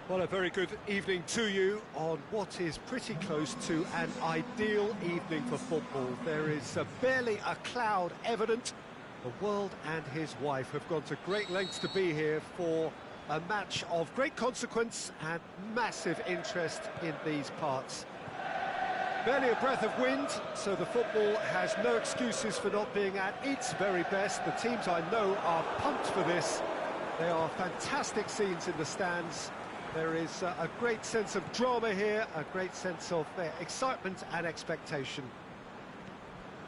Well, a very good evening to you on what is pretty close to an ideal evening for football. There is barely a cloud evident. The world and his wife have gone to great lengths to be here for a match of great consequence and massive interest in these parts. Barely a breath of wind, so the football has no excuses for not being at its very best. The teams I know are pumped for this. There are fantastic scenes in the stands. There is a great sense of drama here, a great sense of excitement and expectation.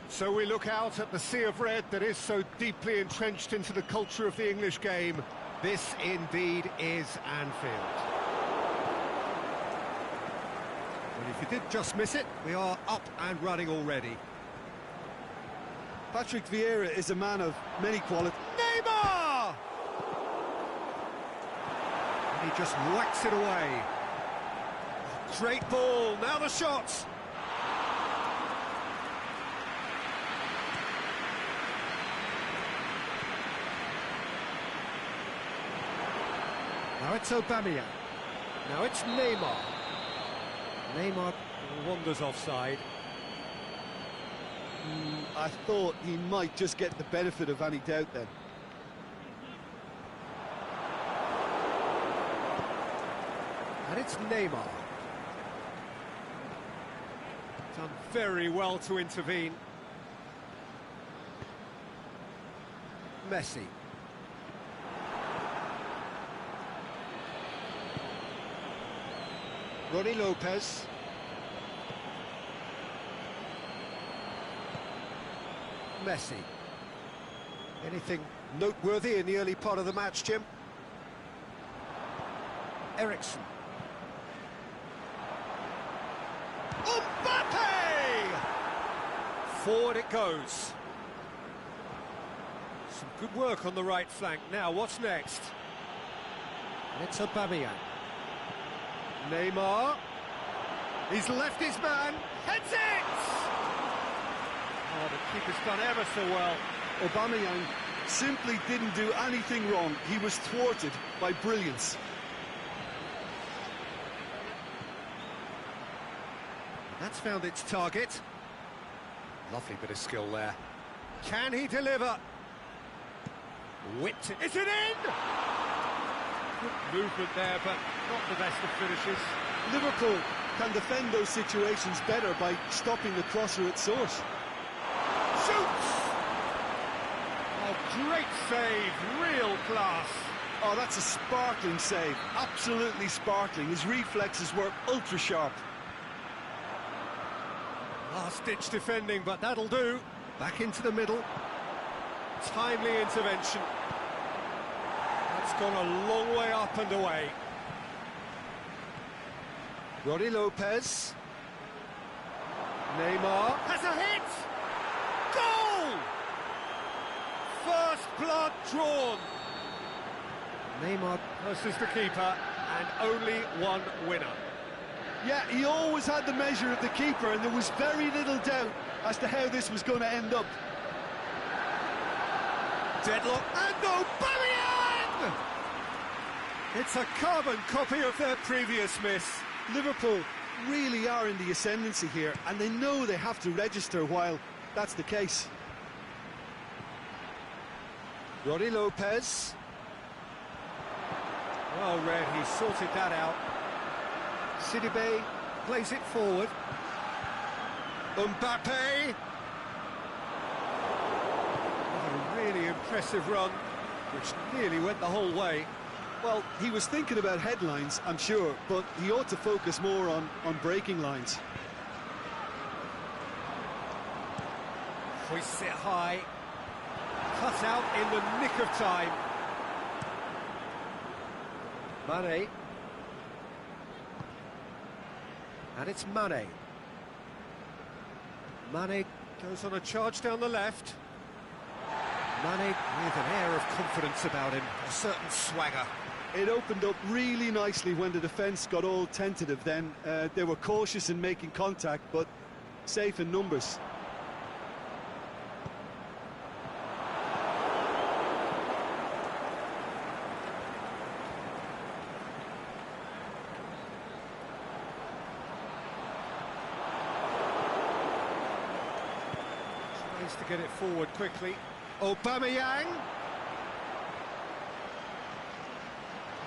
So we look out at the sea of red that is so deeply entrenched into the culture of the English game. This indeed is Anfield. Well, if you did just miss it, we are up and running already. Patrick Vieira is a man of many qualities. Neymar! And he just whacks it away. Great ball, now the shot! Now it's Aubameyang. Now it's Neymar. Neymar wanders offside. I thought he might just get the benefit of any doubt then. And it's Neymar. Done very well to intervene. Messi. Ronnie Lopez. Messi. Anything noteworthy in the early part of the match, Jim? Eriksen. Mbappe! Forward it goes. Some good work on the right flank. Now, what's next? And it's Aubameyang. Neymar. He's left his man. Heads it! Oh, the keeper's done ever so well. Aubameyang simply didn't do anything wrong. He was thwarted by brilliance. That's found its target. Lovely bit of skill there. Can he deliver? Whipped it. Is it in? Good movement there, but not the best of finishes. Liverpool can defend those situations better by stopping the crosser at source. Shoots! Oh, great save, real class. Oh, that's a sparkling save, absolutely sparkling. His reflexes were ultra sharp. Last-ditch defending, but that'll do. Back into the middle. Timely intervention. That's gone a long way up and away. Ronnie Lopez. Neymar has a hit! Goal! First blood drawn. Neymar versus the keeper, and only one winner. Yeah, he always had the measure of the keeper, and there was very little doubt as to how this was going to end up. Deadlock, and Aubameyang! It's a carbon copy of their previous miss. Liverpool really are in the ascendancy here, and they know they have to register while that's the case. Ronnie Lopez. Well read, he sorted that out. Sidibe plays it forward. Mbappe. What a really impressive run, which nearly went the whole way. Well, he was thinking about headlines, I'm sure, but he ought to focus more on breaking lines. Hoists it high. Cut out in the nick of time. Mane. And it's Mane. Mane goes on a charge down the left. Mane with an air of confidence about him, a certain swagger. It opened up really nicely when the defence got all tentative then. They were cautious in making contact, but safe in numbers. Needs to get it forward quickly. Aubameyang.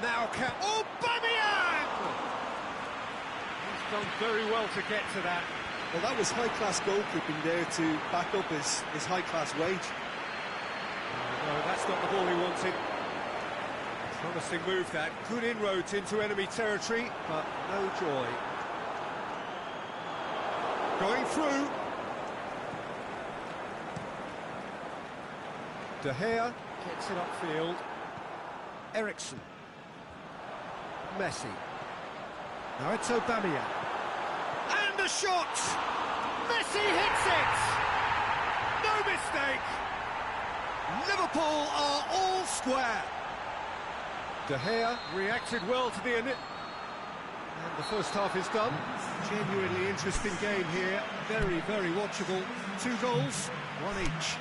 Now can Aubameyang! He's done very well to get to that. Well, that was high-class goalkeeping there to back up his high-class wage. No, that's not the ball he wanted. Promising move that. Good inroads into enemy territory, but no joy. Going through. De Gea gets it upfield. Eriksen. Messi. Now it's Aubameyang. And a shot! Messi hits it! No mistake! Liverpool are all square. De Gea reacted well to the and the first half is done. Genuinely interesting game here. Very, very watchable. 2 goals, 1 each.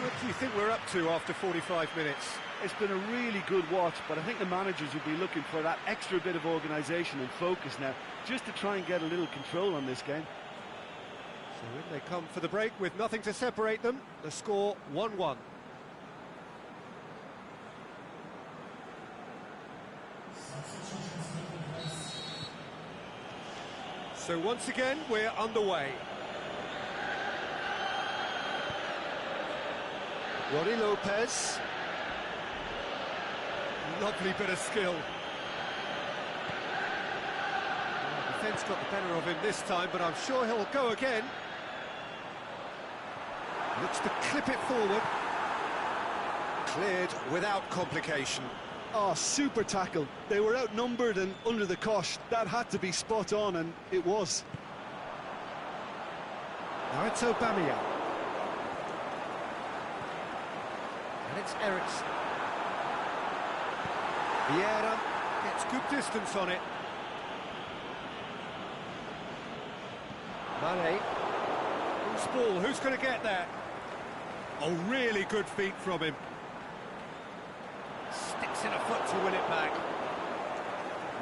What do you think we're up to after 45 minutes? It's been a really good watch, but I think the managers will be looking for that extra bit of organisation and focus now, just to try and get a little control on this game. So in they come for the break with nothing to separate them. The score 1-1. So once again, we're underway. Rodi Lopez. Lovely bit of skill. Well, defence got the better of him this time, but I'm sure he'll go again. Looks to clip it forward. Cleared without complication. Oh, super tackle. They were outnumbered and under the cosh. That had to be spot on, and it was. Now it's Aubameyang. And it's Eriksen. Vieira gets good distance on it. Mane. Loose ball, who's going to get that? Oh, really good feet from him. Sticks in a foot to win it back.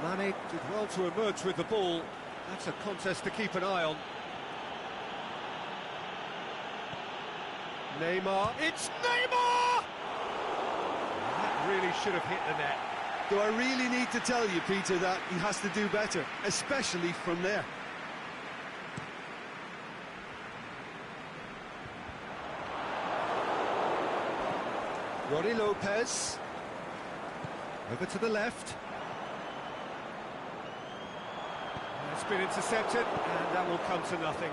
Mane did well to emerge with the ball. That's a contest to keep an eye on. Neymar, it's Neymar! That really should have hit the net. Do I really need to tell you, Peter, that he has to do better, especially from there? Rodi Lopez. Over to the left. It's been intercepted, and that will come to nothing.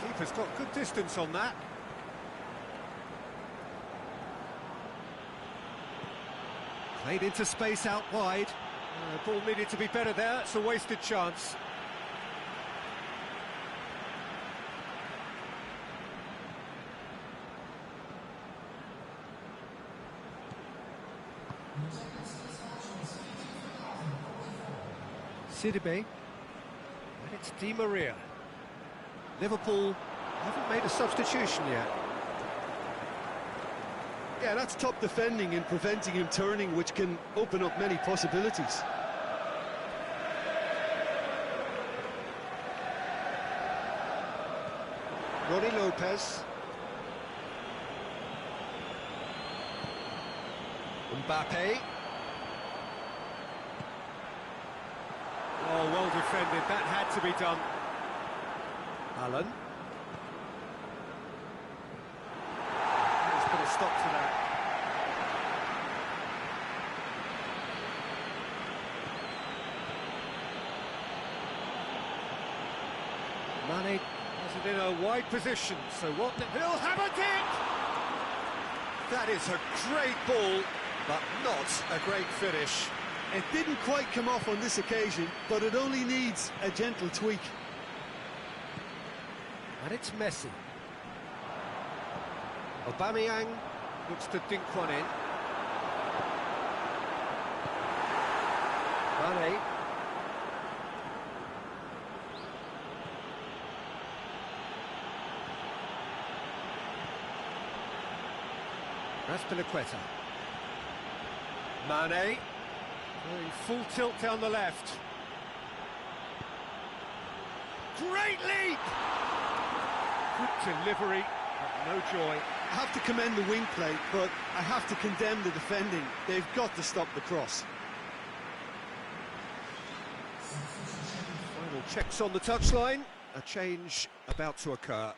Keeper's got good distance on that. Played into space out wide. The ball needed to be better there. It's a wasted chance. Sidibe. And it's Di Maria. Liverpool haven't made a substitution yet. Yeah, that's top defending and preventing him turning, which can open up many possibilities. Rodi Lopez. Mbappe. Oh, well defended. That had to be done. Alan. Let's put a stop to that. Mane has it in a wide position, so what? He'll have a kick! That is a great ball, but not a great finish. It didn't quite come off on this occasion, but it only needs a gentle tweak. And it's Messi. Aubameyang looks to dink one in. Mane. Azpilicueta. Mane. Going full tilt down the left. Great leap! Good delivery, but no joy. I have to commend the wing play, but I have to condemn the defending. They've got to stop the cross. Final checks on the touchline. A change about to occur.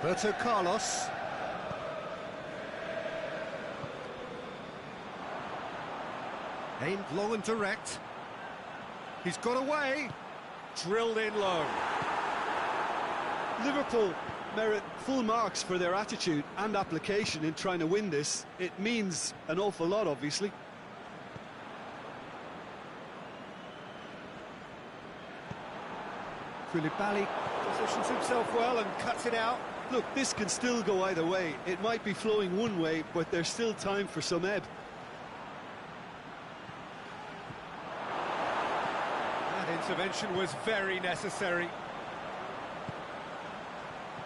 Roberto Carlos. Aimed long and direct. He's got away. Drilled in low. Liverpool merit full marks for their attitude and application in trying to win this. It means an awful lot, obviously. Koulibaly positions himself well and cuts it out. Look, this can still go either way. It might be flowing one way, but there's still time for some ebb. That intervention was very necessary.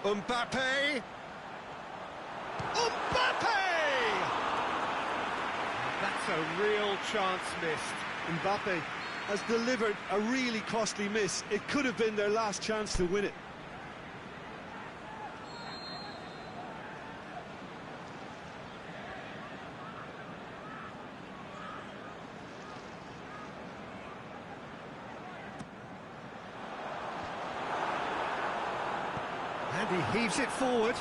Mbappe! Mbappe! That's a real chance missed. Mbappe has delivered a really costly miss. It could have been their last chance to win it. And he heaves it forward.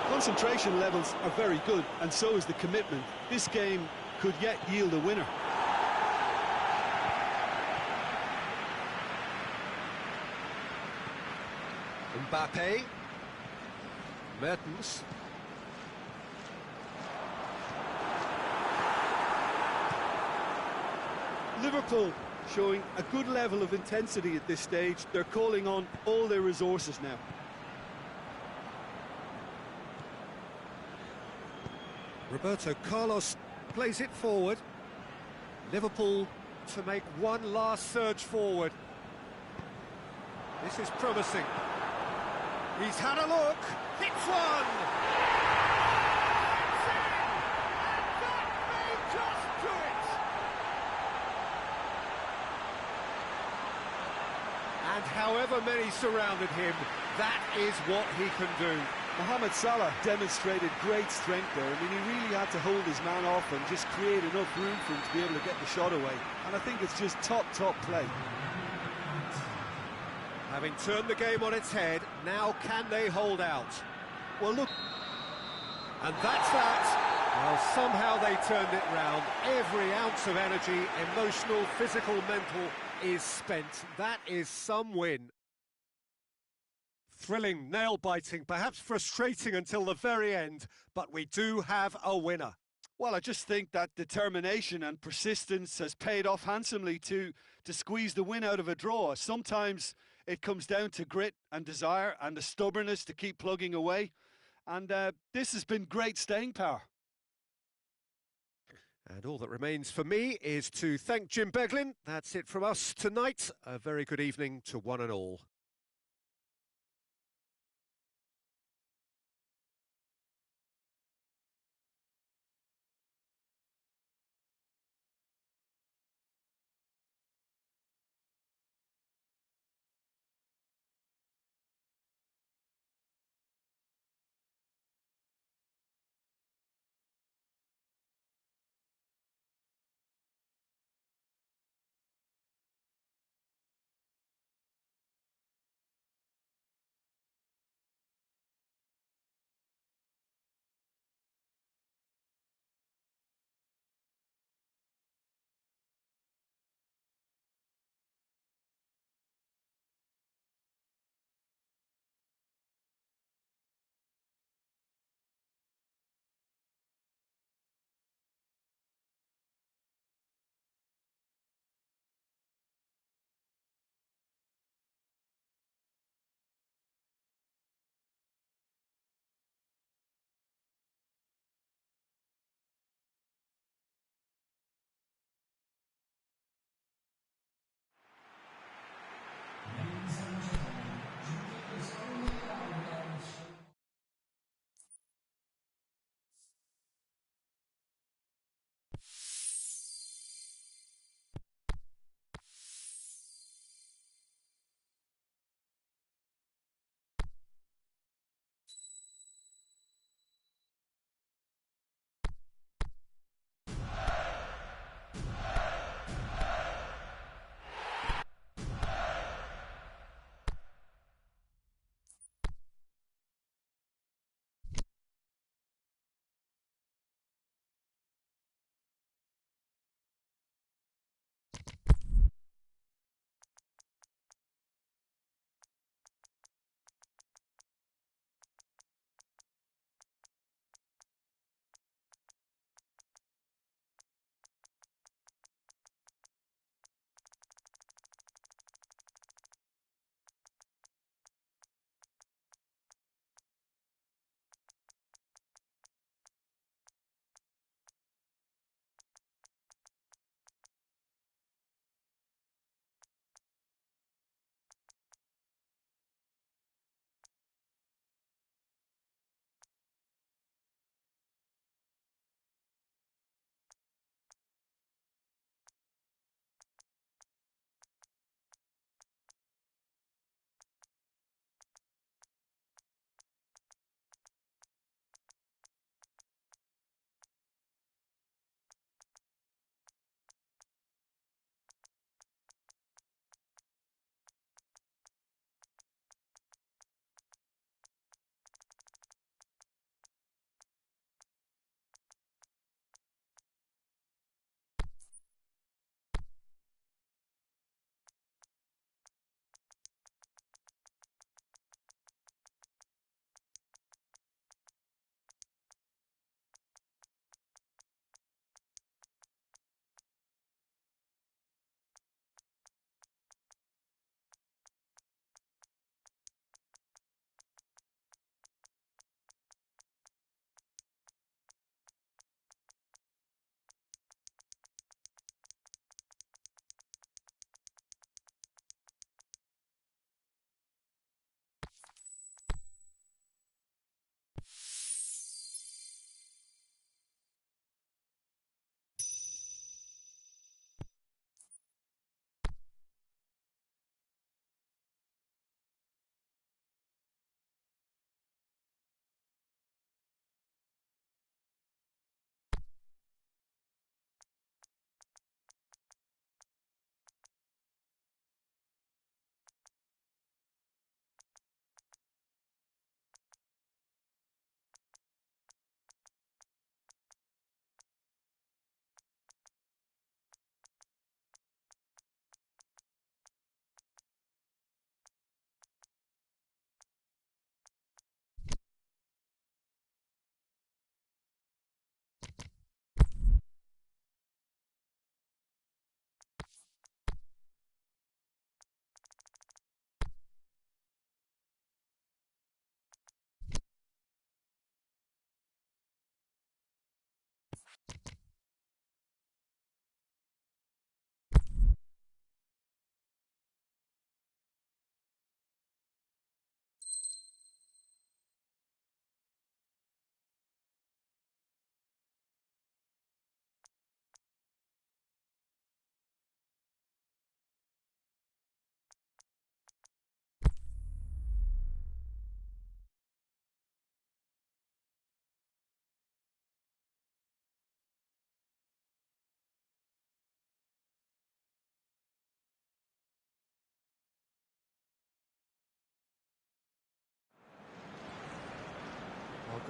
Concentration levels are very good, and so is the commitment. This game could yet yield a winner. Mbappe. Mertens. Liverpool showing a good level of intensity at this stage. They're calling on all their resources now. Roberto Carlos plays it forward. Liverpool to make one last surge forward. This is promising. He's had a look. Hits one. It's in. And that may just do it. And however many surrounded him, that is what he can do. Mohamed Salah demonstrated great strength there. I mean, he really had to hold his man off and just create enough room for him to be able to get the shot away. And I think it's just top play. Having turned the game on its head, now can they hold out? Well, look. And that's that. Well, somehow they turned it round. Every ounce of energy, emotional, physical, mental, is spent. That is some win. Thrilling, nail-biting, perhaps frustrating until the very end, but we do have a winner. Well, I just think that determination and persistence has paid off handsomely to squeeze the win out of a draw. Sometimes it comes down to grit and desire and the stubbornness to keep plugging away. And this has been great staying power. And all that remains for me is to thank Jim Beglin. That's it from us tonight. A very good evening to one and all.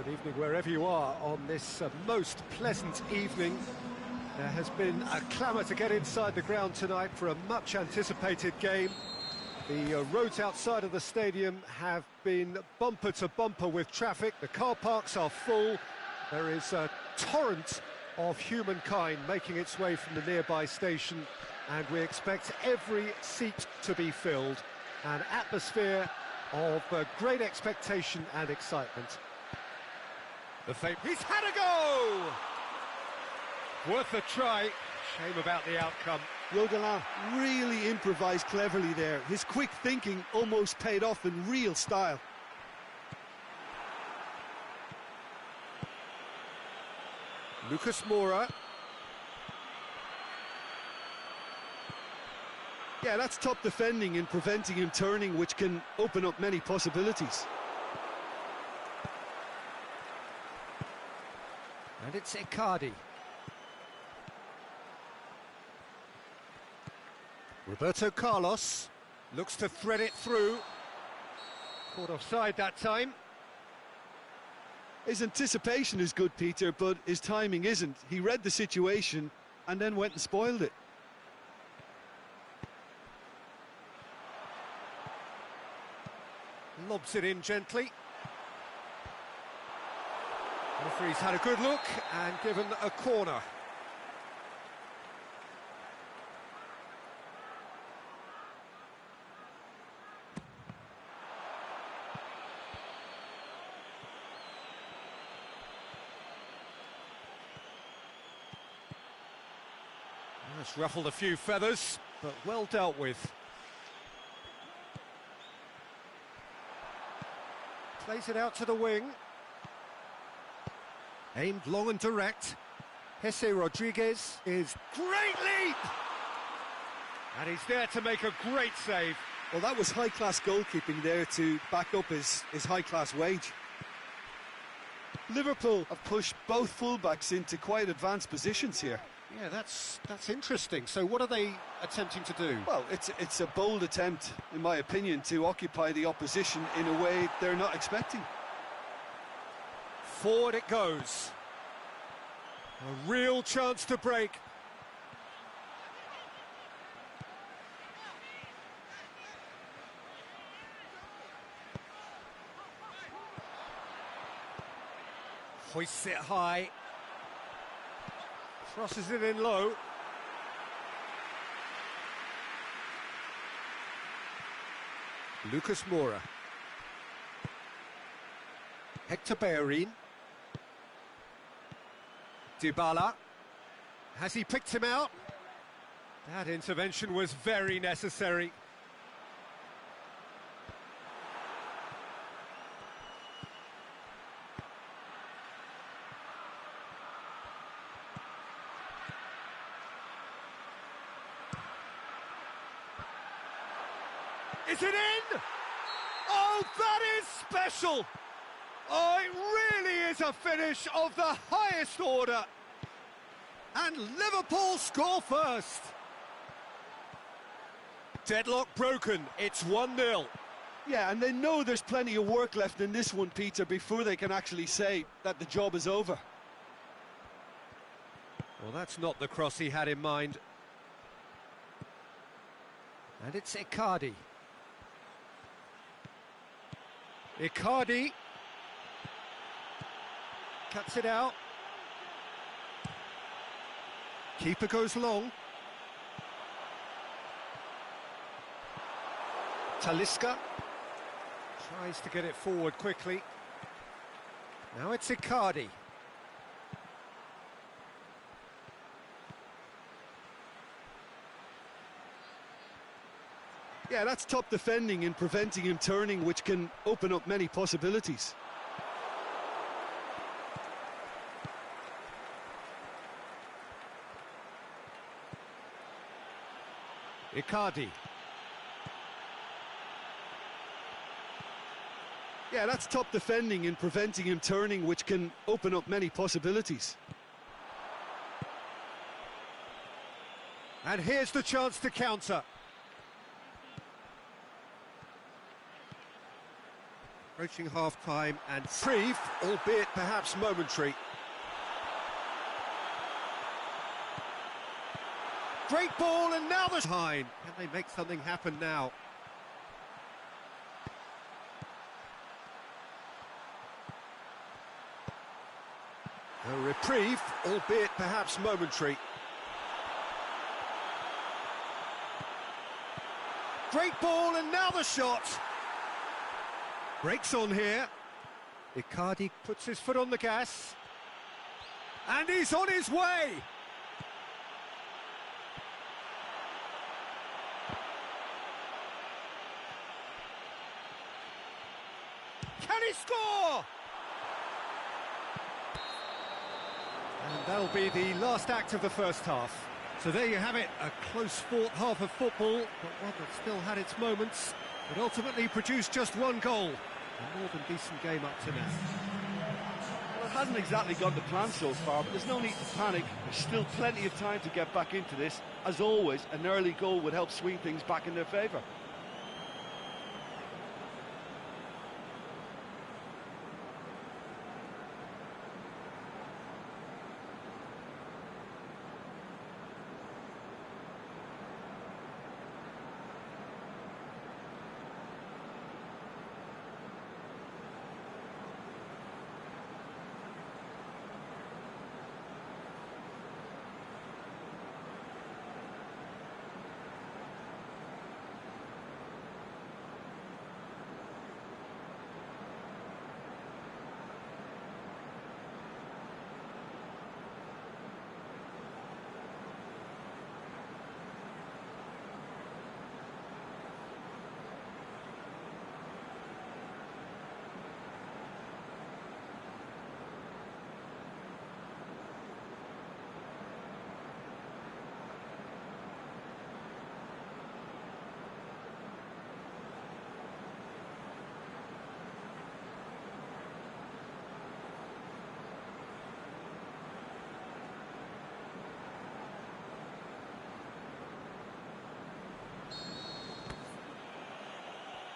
Good evening wherever you are on this most pleasant evening. There has been a clamour to get inside the ground tonight for a much anticipated game. The roads outside of the stadium have been bumper to bumper with traffic. The car parks are full. There is a torrent of humankind making its way from the nearby station, and we expect every seat to be filled. An atmosphere of great expectation and excitement. He's had a go! Worth a try. Shame about the outcome. Rodelin really improvised cleverly there. His quick thinking almost paid off in real style. Lucas Moura. Yeah, that's top defending and preventing him turning, which can open up many possibilities. And it's Icardi. Roberto Carlos looks to thread it through. Caught offside that time. His anticipation is good, Peter, but his timing isn't. He read the situation and then went and spoiled it. Lobs it in gently. Referee's had a good look and given a corner. That's ruffled a few feathers, but well dealt with. Plays it out to the wing. Aimed long and direct. Jesse Rodriguez is great leap! And he's there to make a great save. Well, that was high-class goalkeeping there to back up his high-class wage. Liverpool have pushed both fullbacks into quite advanced positions here. Yeah, that's interesting. So what are they attempting to do? Well, it's a bold attempt, in my opinion, to occupy the opposition in a way they're not expecting. Forward it goes. A real chance to break. Hoists it high. Crosses it in low. Lucas Moura. Hector Bellerin. Dybala. Has he picked him out? That intervention was very necessary. Is it in? Oh, that is special! Oh, it really is a finish of the highest order. And Liverpool score first. Deadlock broken, it's 1-0. Yeah, and they know there's plenty of work left in this one, Peter, before they can actually say that the job is over. Well, that's not the cross he had in mind. And it's Icardi. Icardi cuts it out. Keeper goes long. Talisca tries to get it forward quickly. Now it's Icardi. Yeah, that's top defending and preventing him turning, which can open up many possibilities. Icardi. Yeah, that's top defending and preventing him turning, which can open up many possibilities. And here's the chance to counter. Approaching half-time and reprieve, albeit perhaps momentary. Great ball, and now the behind. Can they make something happen now? A reprieve, albeit perhaps momentary. Great ball, and now the shot. Breaks on here. Icardi puts his foot on the gas. And he's on his way. Can he score? And that'll be the last act of the first half. So there you have it, a close-fought half of football, but one that still had its moments, but ultimately produced just one goal. A more than decent game up to now. Well, it hasn't exactly gone to plan so far, but there's no need to panic. There's still plenty of time to get back into this. As always, an early goal would help swing things back in their favour.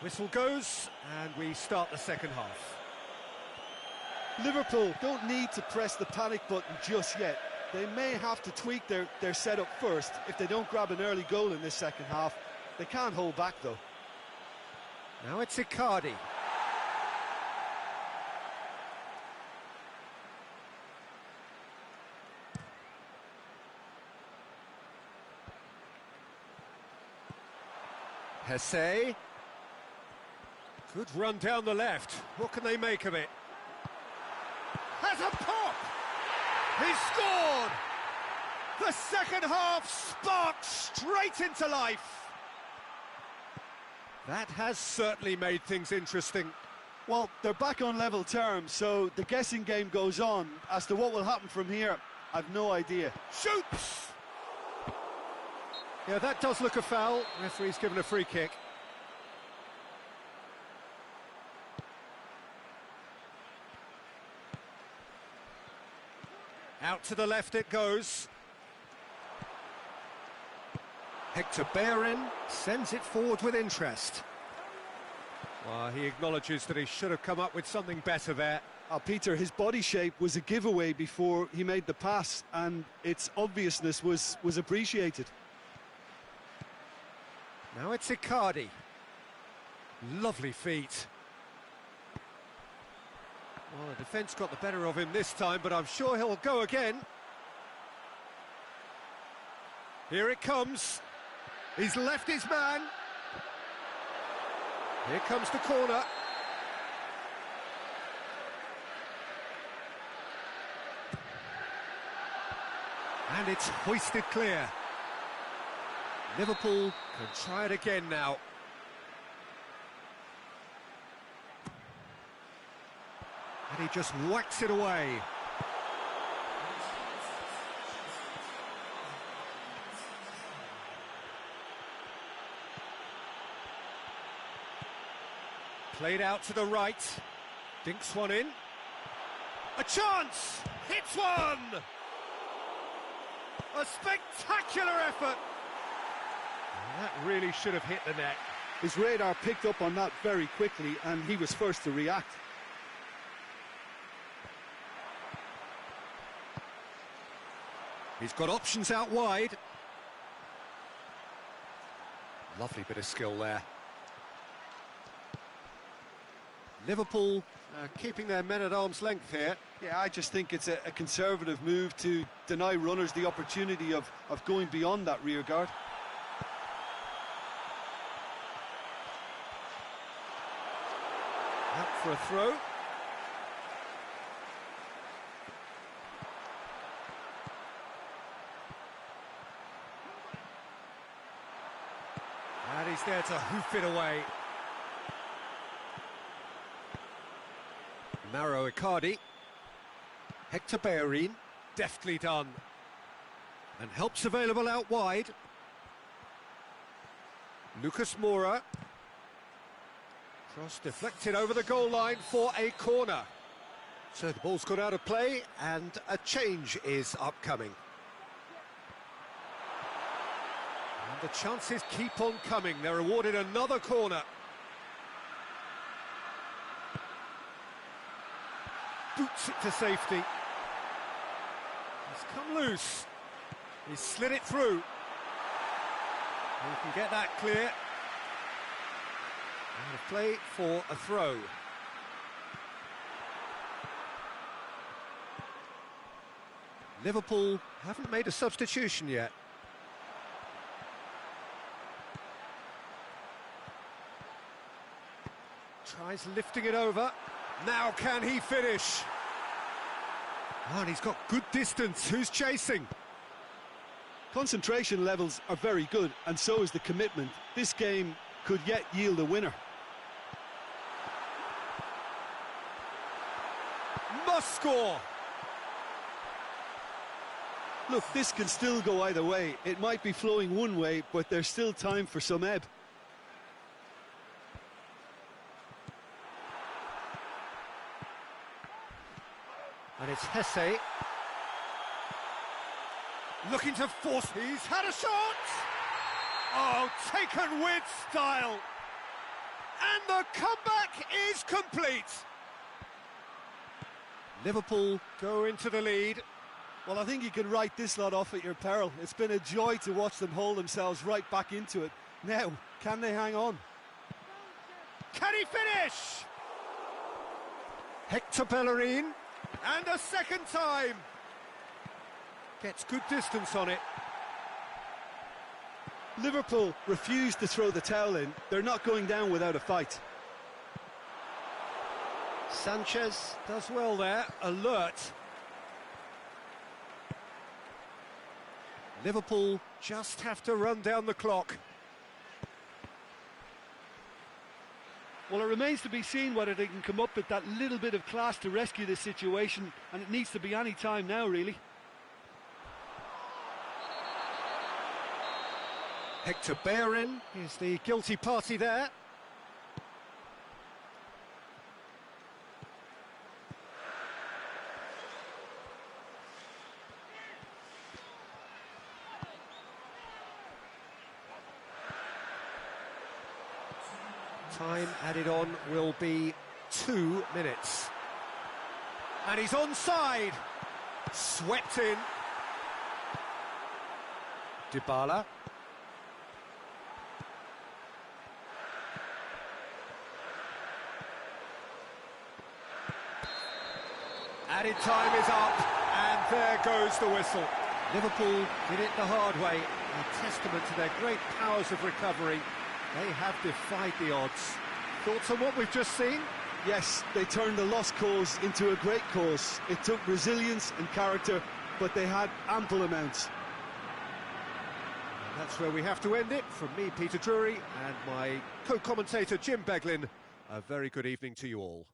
Whistle goes, and we start the second half. Liverpool don't need to press the panic button just yet. They may have to tweak their setup first if they don't grab an early goal in this second half. They can't hold back, though. Now it's Icardi. Hesse. Good run down the left. What can they make of it? Has a pop! He scored! The second half sparked straight into life. That has certainly made things interesting. Well, they're back on level terms, so the guessing game goes on. As to what will happen from here, I've no idea. Shoots! Yeah, that does look a foul. Referee's given a free kick. Out to the left it goes. Hector Bellerin sends it forward with interest. Well, he acknowledges that he should have come up with something better there. Peter, his body shape was a giveaway before he made the pass, and its obviousness was appreciated. Now it's Icardi. Lovely feet. Well, the defence got the better of him this time, but I'm sure he'll go again. Here it comes. He's left his man. Here comes the corner. And it's hoisted clear. Liverpool can try it again now. And he just whacks it away. Played out to the right. Dinks one in. A chance! Hits one! A spectacular effort! And that really should have hit the net. His radar picked up on that very quickly, and he was first to react. He's got options out wide. Lovely bit of skill there. Liverpool keeping their men at arm's length here. Yeah, I just think it's a conservative move to deny runners the opportunity of going beyond that rear guard. Out for a throw. And he's there to hoof it away. Mauro Icardi. Hector Bellerin, deftly done. And help's available out wide. Lucas Moura. Cross deflected over the goal line for a corner. So the ball's got out of play and a change is upcoming. And the chances keep on coming. They're awarded another corner. Boots it to safety. He's come loose. He's slid it through. He can get that clear. Out of play for a throw. Liverpool haven't made a substitution yet. Tries lifting it over. Now can he finish? Oh, and he's got good distance. Who's chasing? Concentration levels are very good, and so is the commitment. This game could yet yield a winner. Must score! Look, this can still go either way. It might be flowing one way, but there's still time for some ebb. And it's Hesse. Looking to force. He's had a shot! Oh, taken with style. And the comeback is complete. Liverpool go into the lead. Well, I think you can write this lot off at your peril. It's been a joy to watch them hold themselves right back into it. Now, can they hang on? Can he finish? Hector Bellerin. And a second time. Gets good distance on it. Liverpool refuse to throw the towel in. They're not going down without a fight. Sanchez does well there, alert. Liverpool just have to run down the clock. Well, it remains to be seen whether they can come up with that little bit of class to rescue this situation, and it needs to be any time now, really. Hector Bellerin is the guilty party there. Time added on will be 2 minutes. And he's onside. Swept in. Dybala. Added time is up, and there goes the whistle. Liverpool did it the hard way, a testament to their great powers of recovery. They have defied the odds. Thoughts on what we've just seen? Yes, they turned a lost cause into a great cause. It took resilience and character, but they had ample amounts. And that's where we have to end it. From me, Peter Drury, and my co-commentator, Jim Beglin, a very good evening to you all.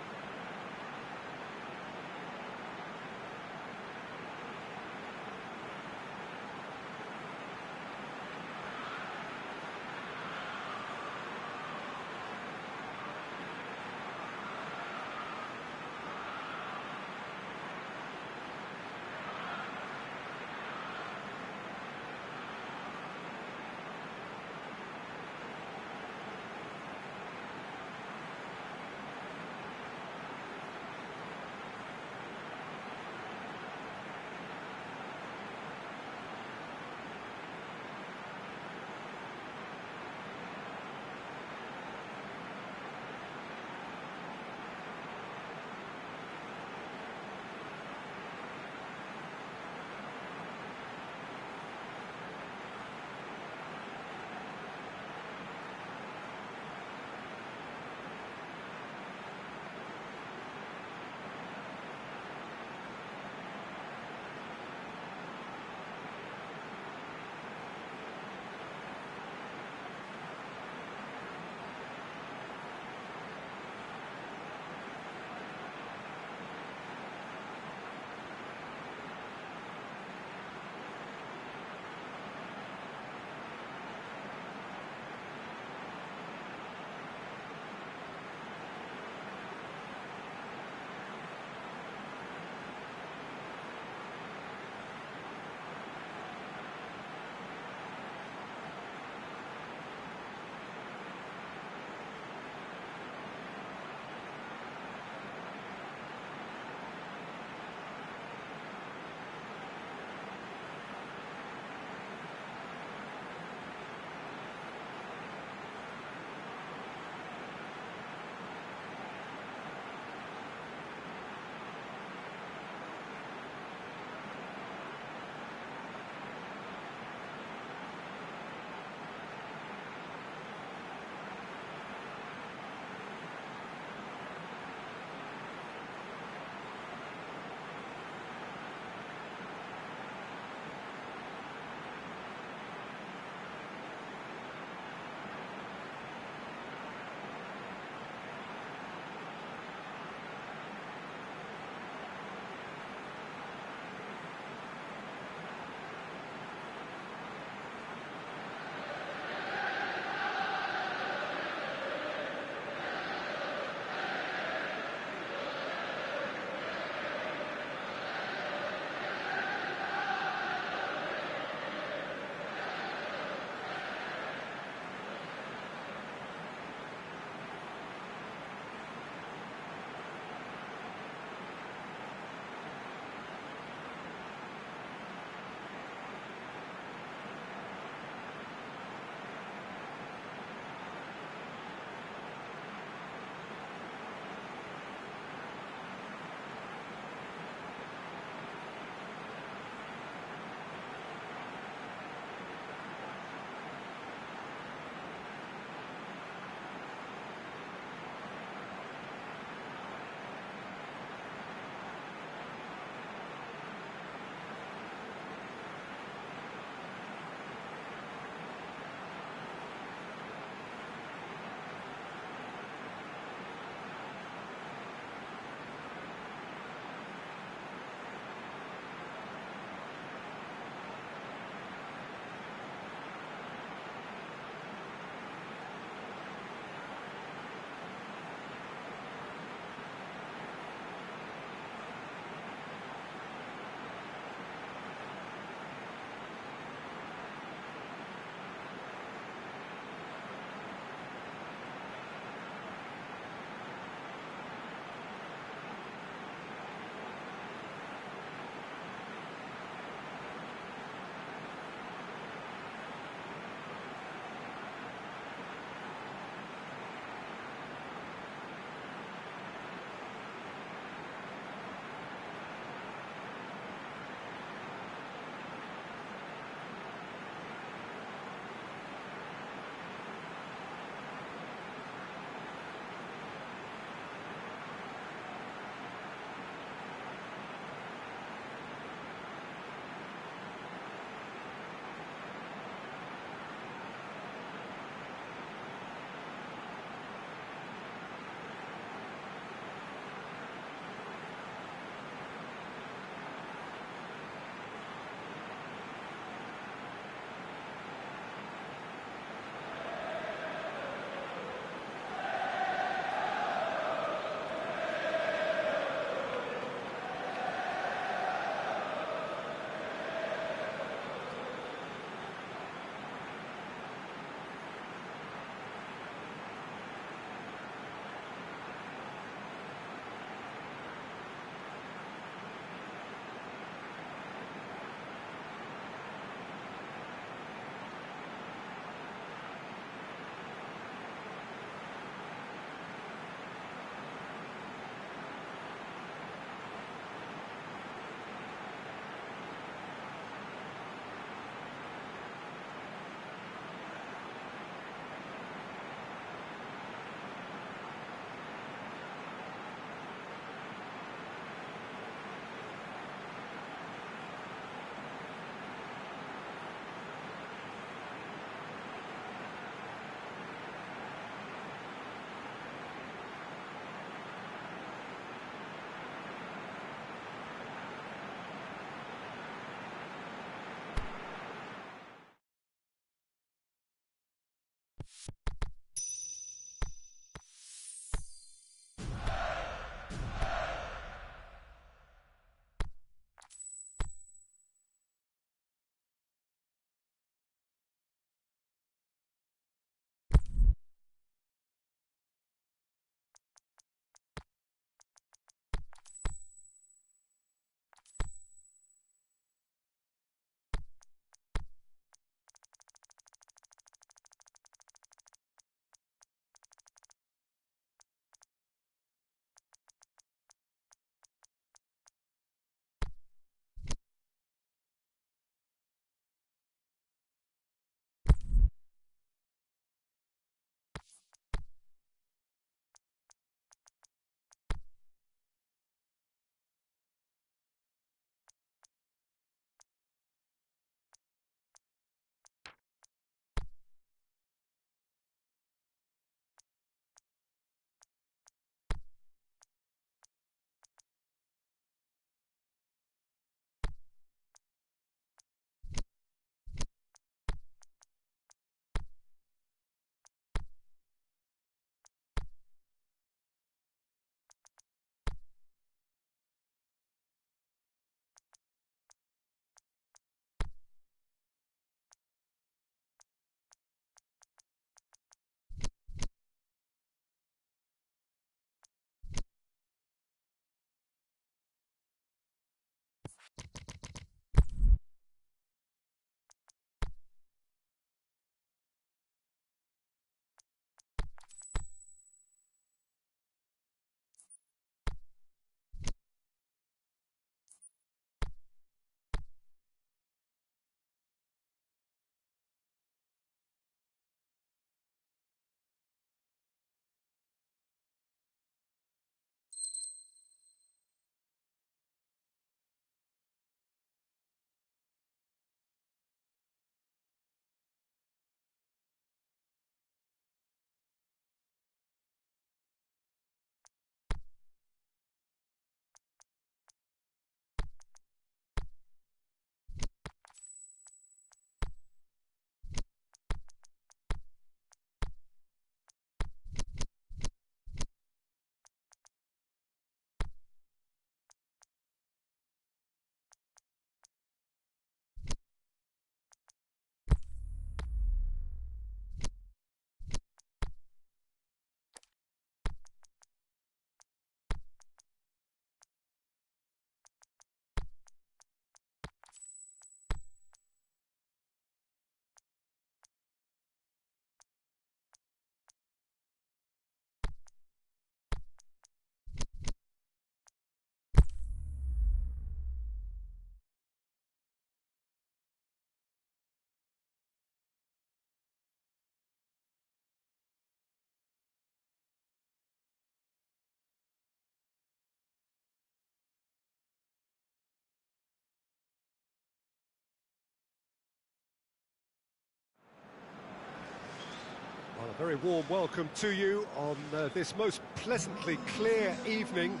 A very warm welcome to you on this most pleasantly clear evening.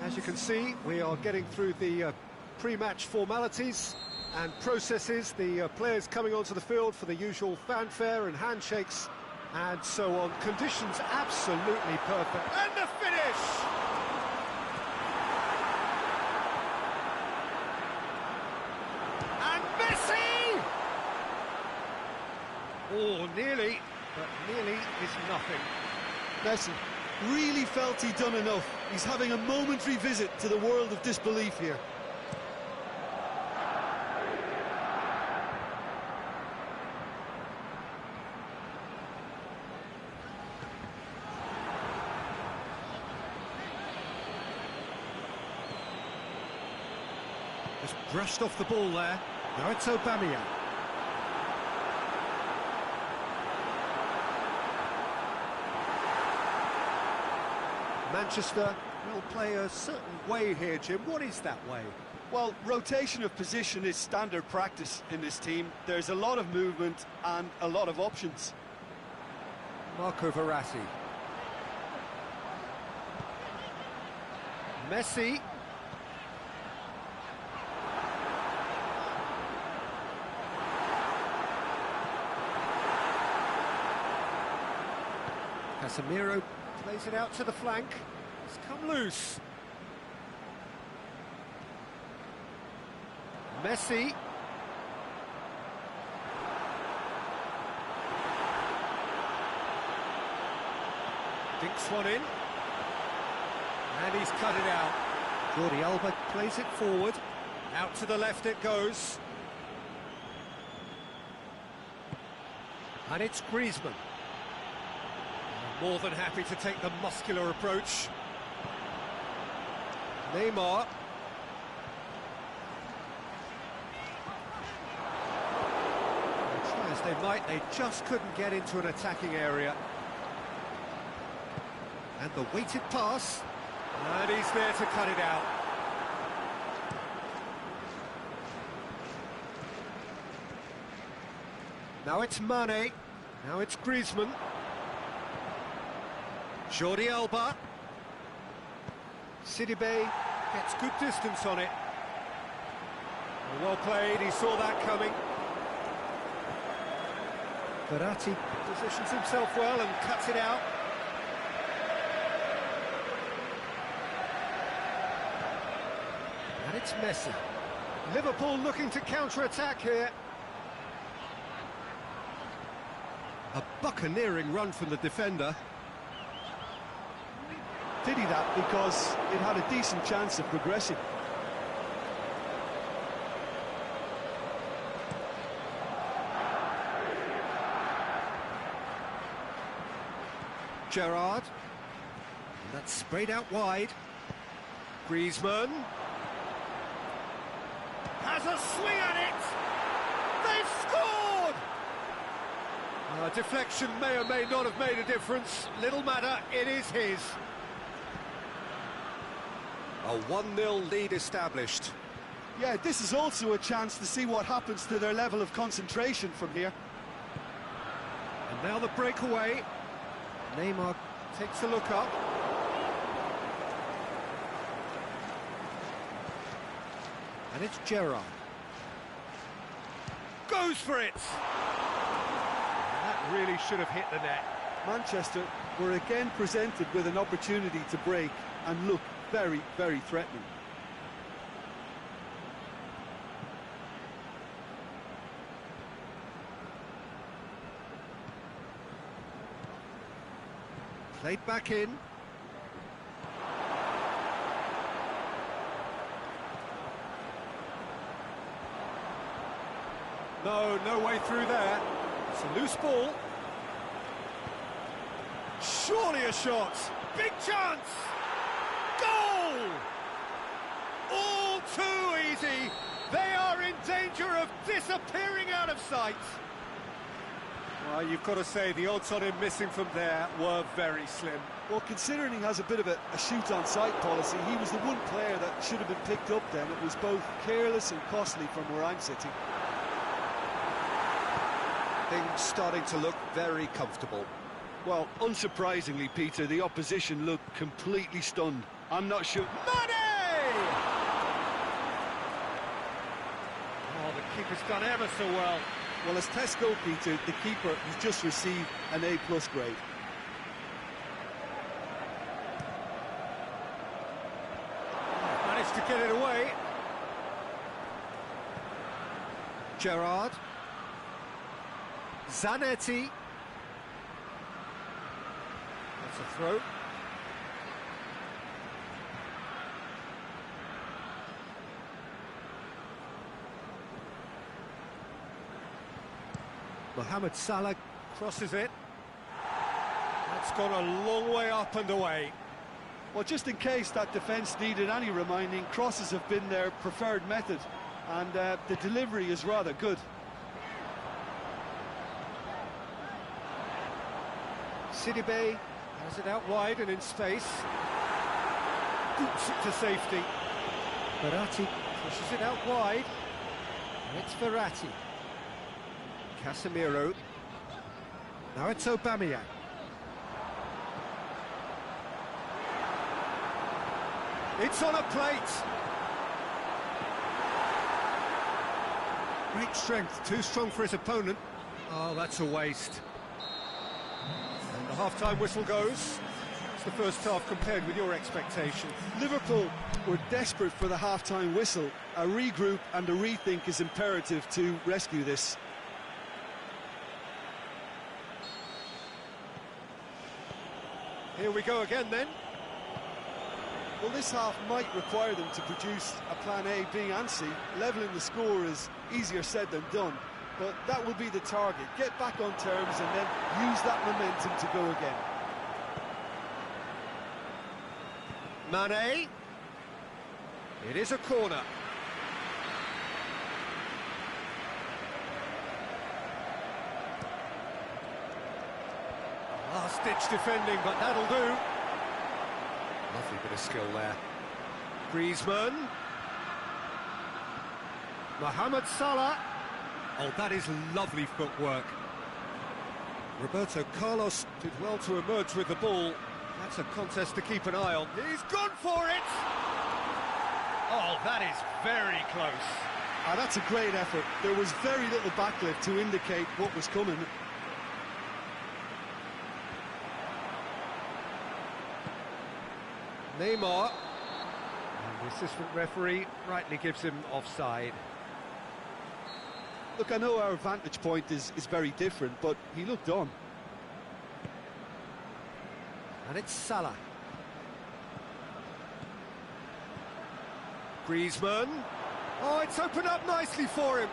As you can see, we are getting through the pre-match formalities and processes. The players coming onto the field for the usual fanfare and handshakes and so on. Conditions absolutely perfect. And the finish! And Messi! Oh, nearly, but nearly is nothing. Messi really felt he'd done enough. He's having a momentary visit to the world of disbelief here. Just brushed off the ball there. Now it's Aubameyang. Manchester will play a certain way here, Jim. What is that way? Well, rotation of position is standard practice in this team. There's a lot of movement and a lot of options. Marco Verratti. Messi. Casemiro plays it out to the flank. It's come loose. Messi. Dinks one in. And he's cut it out. Jordi Alba plays it forward. Out to the left it goes. And it's Griezmann. More than happy to take the muscular approach. Neymar. Try as they might, they just couldn't get into an attacking area. And the weighted pass. And he's there to cut it out. Now it's Mane. Now it's Griezmann. Jordi Alba. Sidibe gets good distance on it. Well played, he saw that coming. Verratti positions himself well and cuts it out. And it's Messi. Liverpool looking to counter-attack here. A buccaneering run from the defender. Did he that because it had a decent chance of progressing? Gerrard. And that's sprayed out wide. Griezmann. Has a swing at it! They've scored! Deflection may or may not have made a difference. Little matter, it is his. A 1-0 lead established. Yeah, this is also a chance to see what happens to their level of concentration from here. And now the breakaway. Neymar takes a look up. And it's Gerrard. Goes for it! That really should have hit the net. Manchester were again presented with an opportunity to break and look very, very threatening. Played back in. No way through there. It's a loose ball. Surely a shot. Big chance. Goal! All too easy. They are in danger of disappearing out of sight. Well, you've got to say the odds on him missing from there were very slim. Well, considering he has a bit of a shoot-on-sight policy, he was the one player that should have been picked up then. It was both careless and costly from where I'm sitting. Things starting to look very comfortable. Well, unsurprisingly, Peter, the opposition looked completely stunned. I'm not sure... Mane! Oh, the keeper's done ever so well. Well, as tests go, Peter, the keeper has just received an A+ grade. Managed to get it away. Gerrard. Zanetti. That's a throw. Mohamed Salah crosses it. That's gone a long way up and away. Well, just in case that defence needed any reminding, crosses have been their preferred method, and the delivery is rather good. Sidibe has it out wide and in space. Boots it to safety. Verratti pushes it out wide. And it's Verratti. Casemiro. Now it's Aubameyang. It's on a plate. Great strength, too strong for his opponent. Oh, that's a waste. And the half-time whistle goes. It's the first half compared with your expectation. Liverpool were desperate for the half-time whistle. A regroup and a rethink is imperative to rescue this. Here we go again then. Well, this half might require them to produce a plan A, B and C. Levelling the score is easier said than done, but that will be the target. Get back on terms and then use that momentum to go again. Mane. It is a corner. Last-ditch defending, but that'll do. Lovely bit of skill there. Griezmann. Mohamed Salah. Oh, that is lovely footwork. Roberto Carlos did well to emerge with the ball. That's a contest to keep an eye on. He's gone for it! Oh, that is very close. That's a great effort. There was very little backlift to indicate what was coming. Neymar. And the assistant referee rightly gives him offside. Look, I know our vantage point is very different, but he looked on. And it's Salah. Griezmann. Oh, it's opened up nicely for him.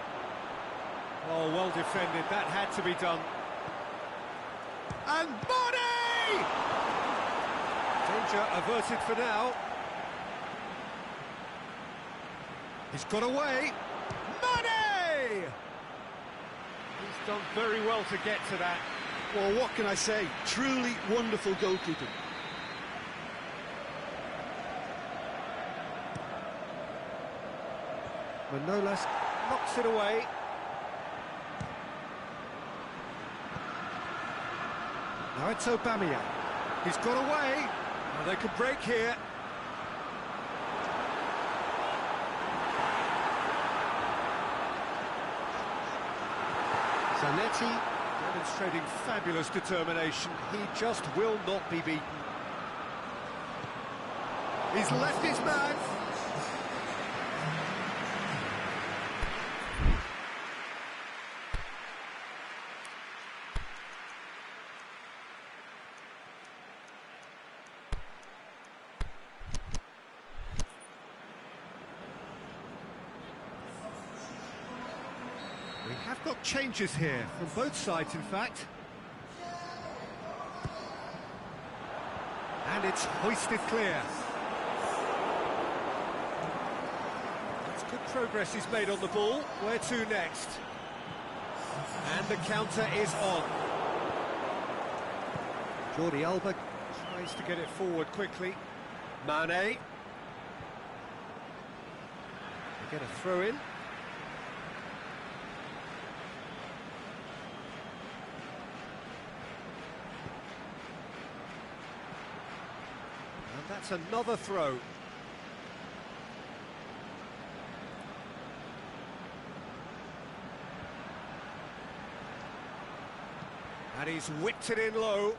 Oh, well defended. That had to be done. And Mane! Danger averted for now. He's got away. Mane! He's done very well to get to that. Well, what can I say? Truly wonderful goalkeeping. Manolas knocks it away. Now it's Aubameyang. He's got away. Well, they could break here. Zanetti demonstrating fabulous determination. He just will not be beaten. He's left his man. We have got changes here, from both sides in fact. And it's hoisted clear. That's good progress he's made on the ball. Where to next? And the counter is on. Jordi Alba tries to get it forward quickly. Mane. They get a throw in. That's another throw. And he's whipped it in low.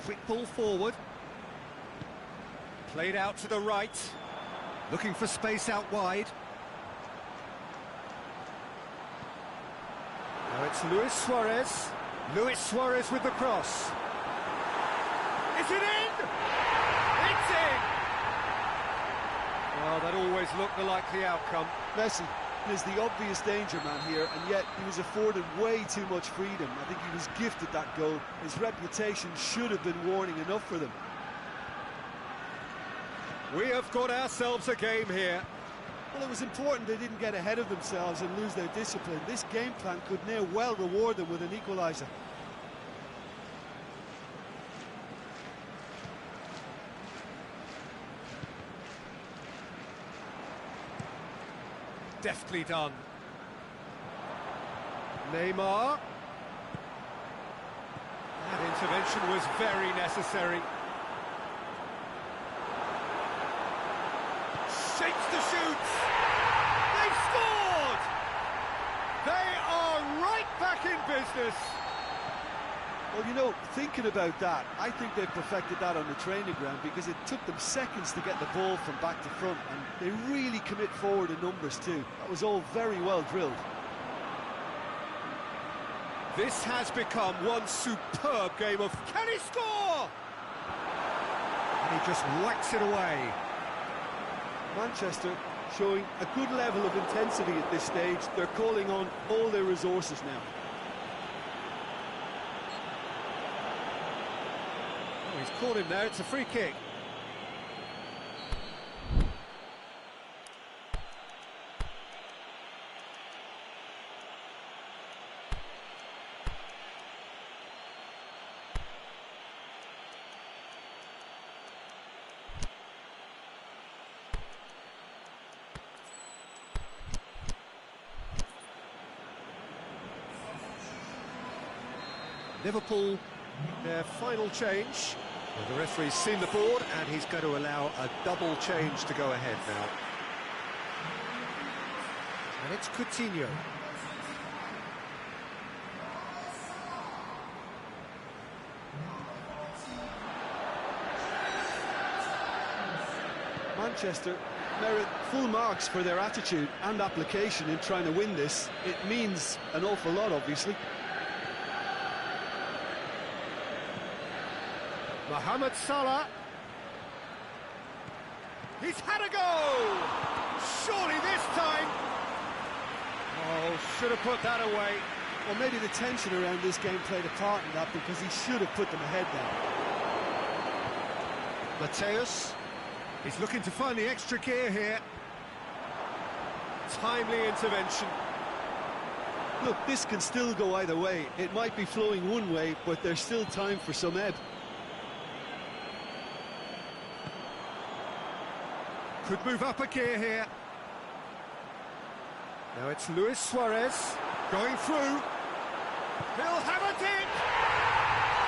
Quick ball forward. Played out to the right. Looking for space out wide. Now it's Luis Suarez. Luis Suarez with the cross. Is it in? It's in! Well, that always looked the likely outcome. Messi is the obvious danger man here, and yet he was afforded way too much freedom. I think he was gifted that goal. His reputation should have been warning enough for them. We have got ourselves a game here. Well, it was important they didn't get ahead of themselves and lose their discipline. This game plan could now well reward them with an equaliser. Deftly done. Neymar. That intervention was very necessary. Shapes to shoot. They've scored! They are right back in business. Well, you know, thinking about that, I think they perfected that on the training ground because it took them seconds to get the ball from back to front, and they really commit forward in numbers too. That was all very well drilled. This has become one superb game of... Can he score? And he just whacks it away. Manchester showing a good level of intensity at this stage. They're calling on all their resources now. Oh, he's caught him there, it's a free kick. Liverpool, their final change. Well, the referee's seen the board and he's going to allow a double change to go ahead now. And it's Coutinho. Manchester merit full marks for their attitude and application in trying to win this. It means an awful lot, obviously. Mohamed Salah. He's had a go! Surely this time! Oh, should have put that away. Well, maybe the tension around this game played a part in that because he should have put them ahead then. Mateus. He's looking to find the extra gear here. Timely intervention. Look, this can still go either way. It might be flowing one way, but there's still time for some ebb. Could move up a gear here. Now it's Luis Suarez going through. He'll have it in!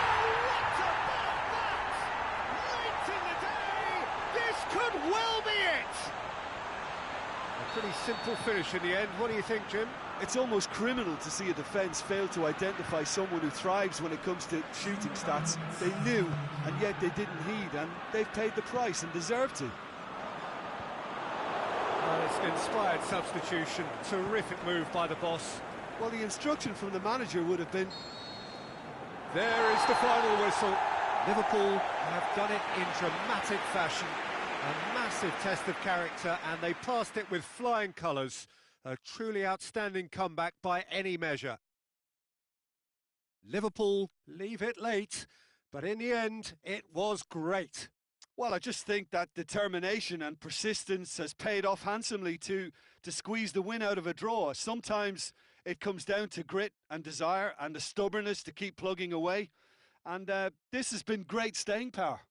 Oh, what about that? Late in the day, this could well be it! A pretty simple finish in the end. What do you think, Jim? It's almost criminal to see a defence fail to identify someone who thrives when it comes to shooting stats. They knew, and yet they didn't heed, and they've paid the price and deserve to. Well, it's an inspired substitution. Terrific move by the boss. Well, the instruction from the manager would have been... There is the final whistle. Liverpool have done it in dramatic fashion. A massive test of character, and they passed it with flying colours. A truly outstanding comeback by any measure. Liverpool leave it late, but in the end, it was great. Well, I just think that determination and persistence has paid off handsomely to squeeze the win out of a draw. Sometimes it comes down to grit and desire and the stubbornness to keep plugging away. And this has been great staying power.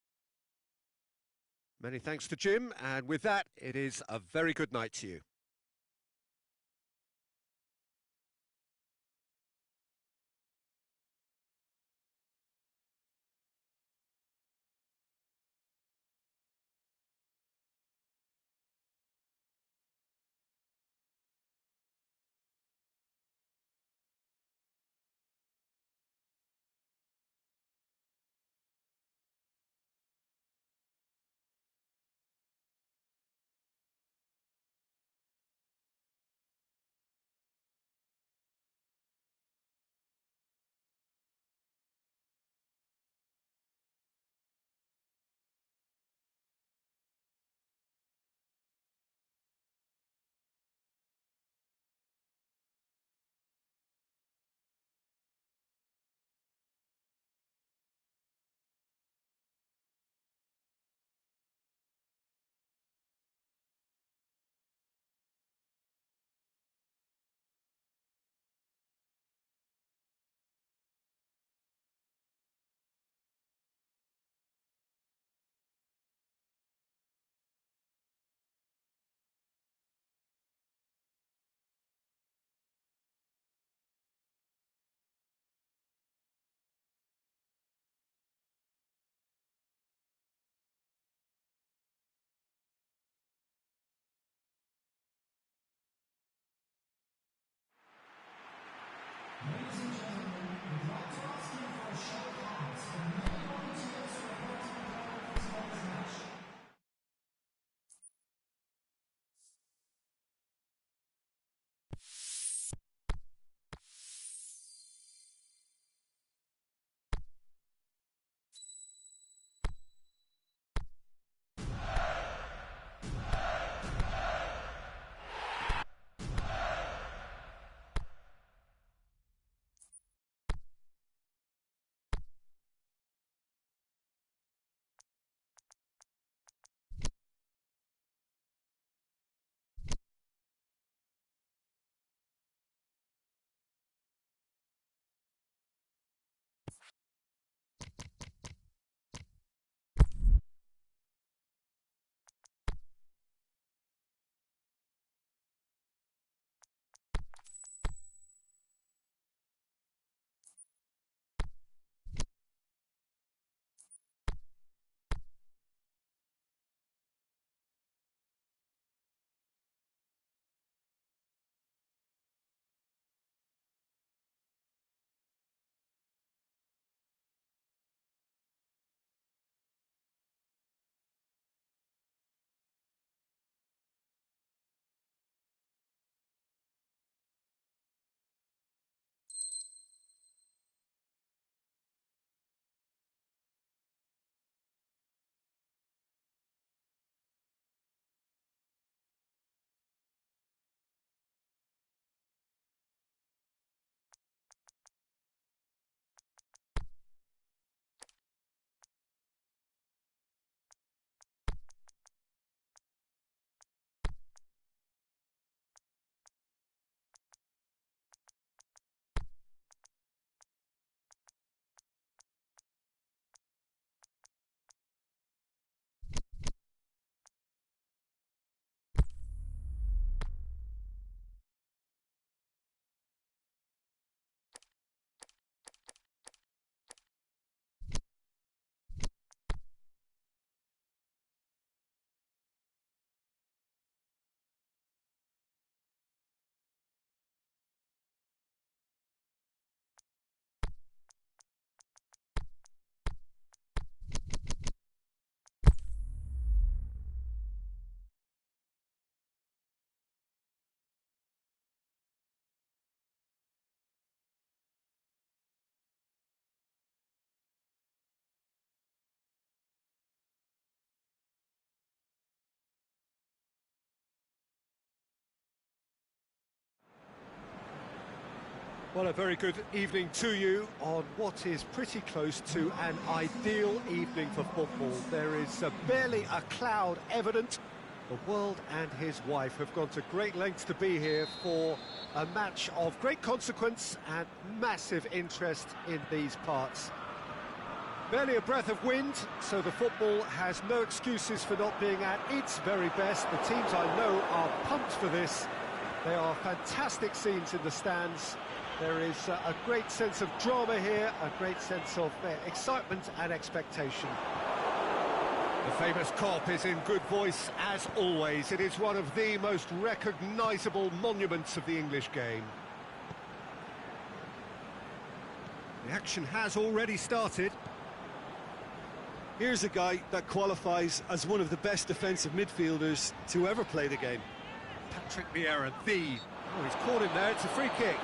Many thanks to Jim, and with that, it is a very good night to you. Well, a very good evening to you on what is pretty close to an ideal evening for football. There is barely a cloud evident. The world and his wife have gone to great lengths to be here for a match of great consequence and massive interest in these parts. Barely a breath of wind, so the football has no excuses for not being at its very best. The teams I know are pumped for this. There are fantastic scenes in the stands. There is a great sense of drama here, a great sense of excitement and expectation. The famous Kop is in good voice as always. It is one of the most recognisable monuments of the English game. The action has already started. Here's a guy that qualifies as one of the best defensive midfielders to ever play the game. Patrick Vieira, oh, he's caught him there, it's a free kick.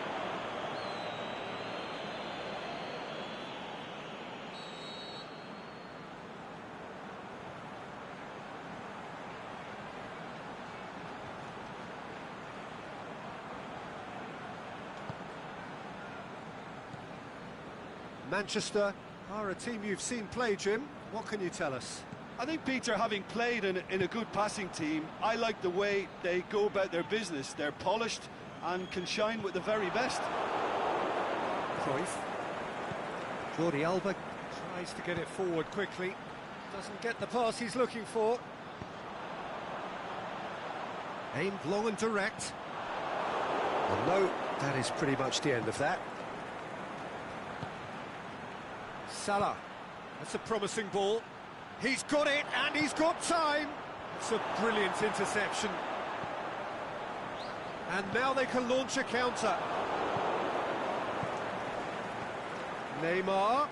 Manchester are a team you've seen play, Jim. What can you tell us? I think, Peter, having played in a good passing team, I like the way they go about their business. They're polished and can shine with the very best. Cruyff. Jordi Alba tries to get it forward quickly. Doesn't get the pass he's looking for. Aimed long and direct. Well, no, that is pretty much the end of that. Salah. That's a promising ball. He's got it, and he's got time. It's a brilliant interception. And now they can launch a counter. Neymar.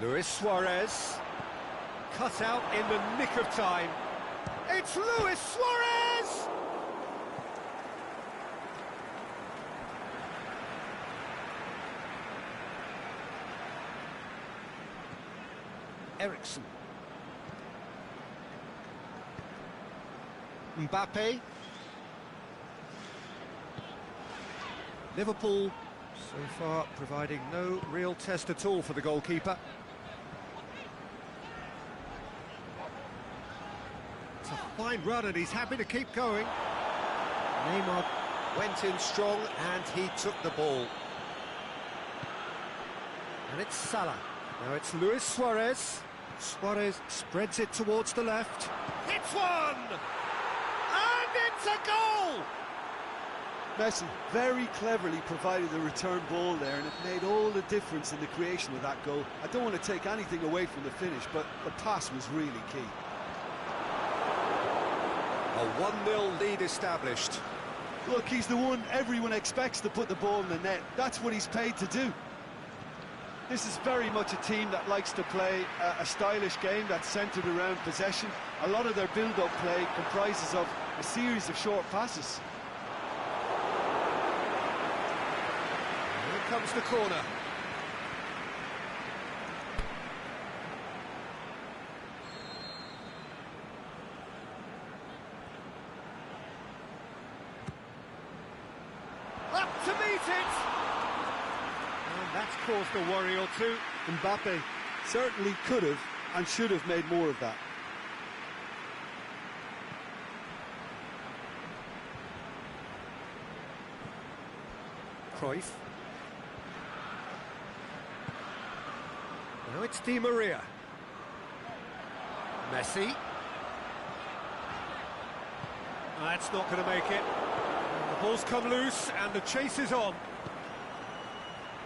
Luis Suarez. Cut out in the nick of time. It's Luis Suarez! Eriksen. Mbappe. Liverpool, so far, providing no real test at all for the goalkeeper. It's a fine run and he's happy to keep going. Neymar went in strong and he took the ball. And it's Salah. Now it's Luis Suarez. Suarez spreads it towards the left. It's one! And it's a goal! Messi very cleverly provided the return ball there, and it made all the difference in the creation of that goal. I don't want to take anything away from the finish, but the pass was really key. A 1-0 lead established. Look, he's the one everyone expects to put the ball in the net. That's what he's paid to do. This is very much a team that likes to play a stylish game that's centred around possession. A lot of their build-up play comprises of a series of short passes. Here comes the corner. Up to meet it! That's caused a worry or two. Mbappe certainly could have and should have made more of that. Cruyff. Now it's Di Maria. Messi. That's not going to make it. The ball's come loose and the chase is on.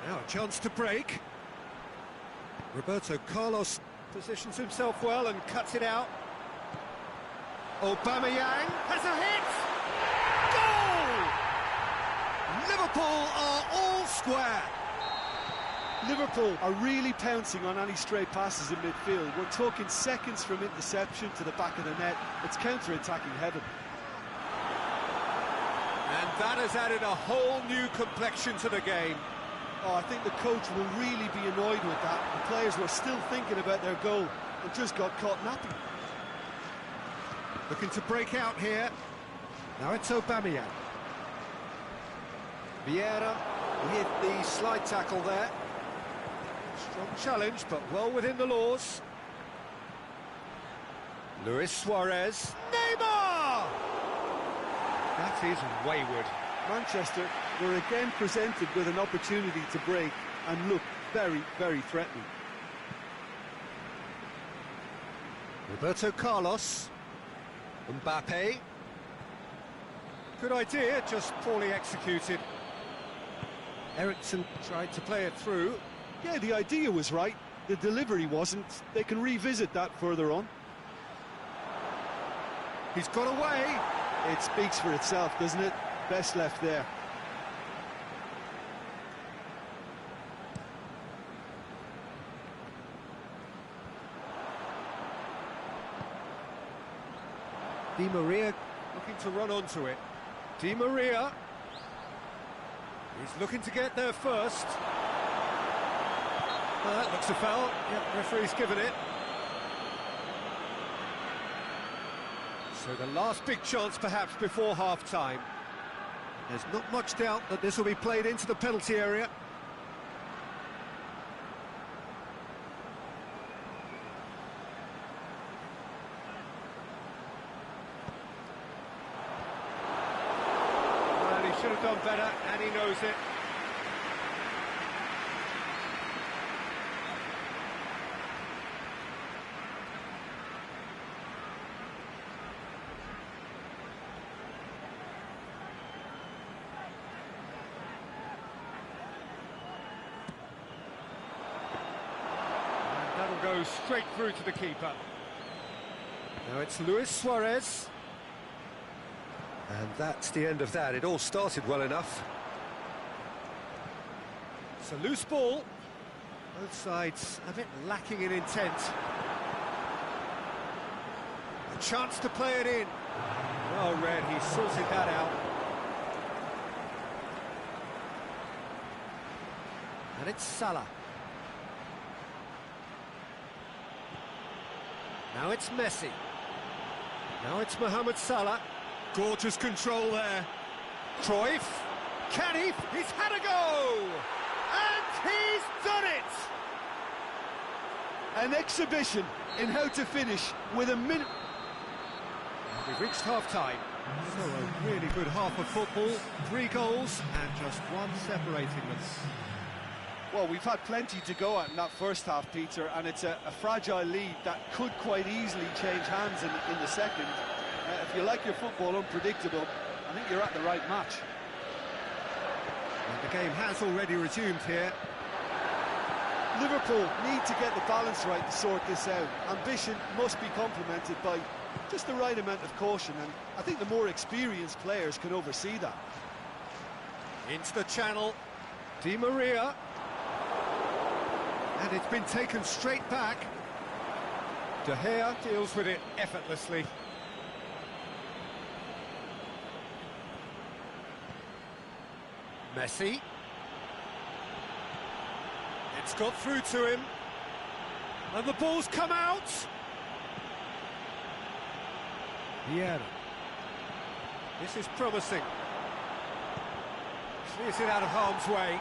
Now a chance to break. Roberto Carlos positions himself well and cuts it out. Aubameyang has a hit! Goal! Liverpool are all square. Liverpool are really pouncing on any stray passes in midfield. We're talking seconds from interception to the back of the net. It's counter-attacking heaven. And that has added a whole new complexion to the game. Oh, I think the coach will really be annoyed with that. The players were still thinking about their goal and just got caught napping. Looking to break out here. Now it's Aubameyang. Vieira with the slide tackle there. Strong challenge, but well within the laws. Luis Suarez. Neymar! That is wayward. Manchester were again presented with an opportunity to break and look very, very threatening. Roberto Carlos. Mbappe. Good idea, just poorly executed. Ericsson tried to play it through. Yeah, the idea was right, the delivery wasn't. They can revisit that further on. He's got away. It speaks for itself, doesn't it? Best left there. Di Maria looking to run onto it. Di Maria. He's looking to get there first. That looks a foul. Yep, referee's given it. So the last big chance perhaps before half-time. There's not much doubt that this will be played into the penalty area. Well, he should have done better, and he knows it. That'll go straight through to the keeper. Now it's Luis Suarez. And that's the end of that. It all started well enough. It's a loose ball. Both sides a bit lacking in intent. A chance to play it in. Well read, he sorted that out. And it's Salah. Now it's Messi. Now it's Mohamed Salah. Gorgeous control there. Cruyff. Can he? He's had a go! And he's done it! An exhibition in how to finish with a minute. We've reached half-time. So a really good half of football. 3 goals and just one separating them. Well, we've had plenty to go at in that first half, Peter, and it's a fragile lead that could quite easily change hands in the second. If you like your football unpredictable, I think you're at the right match. And the game has already resumed here. Liverpool need to get the balance right to sort this out. Ambition must be complemented by just the right amount of caution, and I think the more experienced players can oversee that. Into the channel. Di Maria. And it's been taken straight back. De Gea deals with it effortlessly. Messi. It's got through to him. And the ball's come out. Vieira. This is promising. Clears it out of harm's way.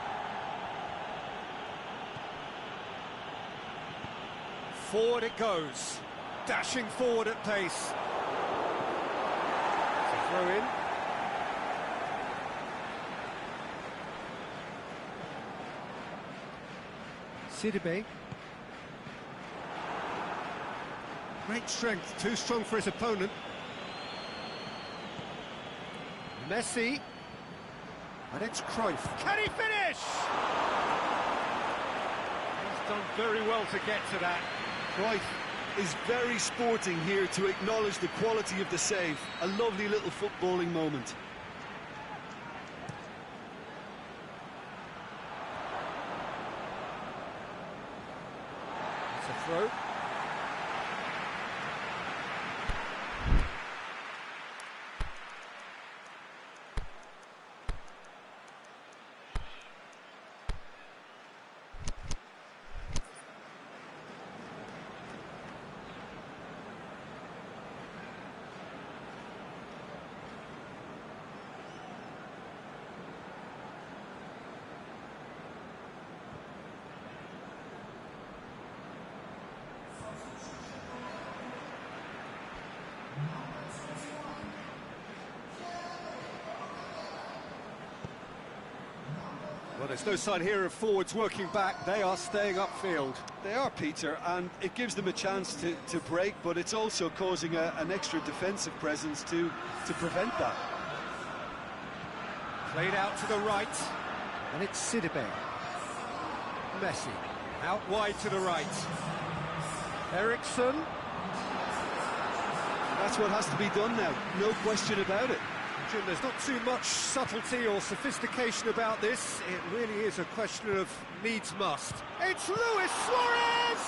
Forward it goes, dashing forward at pace. It's a throw in. Sidibe. Great strength, too strong for his opponent. Messi. And it's Cruyff. Can he finish? He's done very well to get to that. Cruyff is very sporting here to acknowledge the quality of the save. A lovely little footballing moment. It's a throw. Well, there's no sign here of forwards working back. They are staying upfield. They are, Peter, and it gives them a chance to break, but it's also causing an extra defensive presence to prevent that. Played out to the right, and it's Sidibe. Messi, out wide to the right. Ericsson. That's what has to be done now, no question about it. Jim, there's not too much subtlety or sophistication about this. It really is a question of needs must. It's Luis Suarez!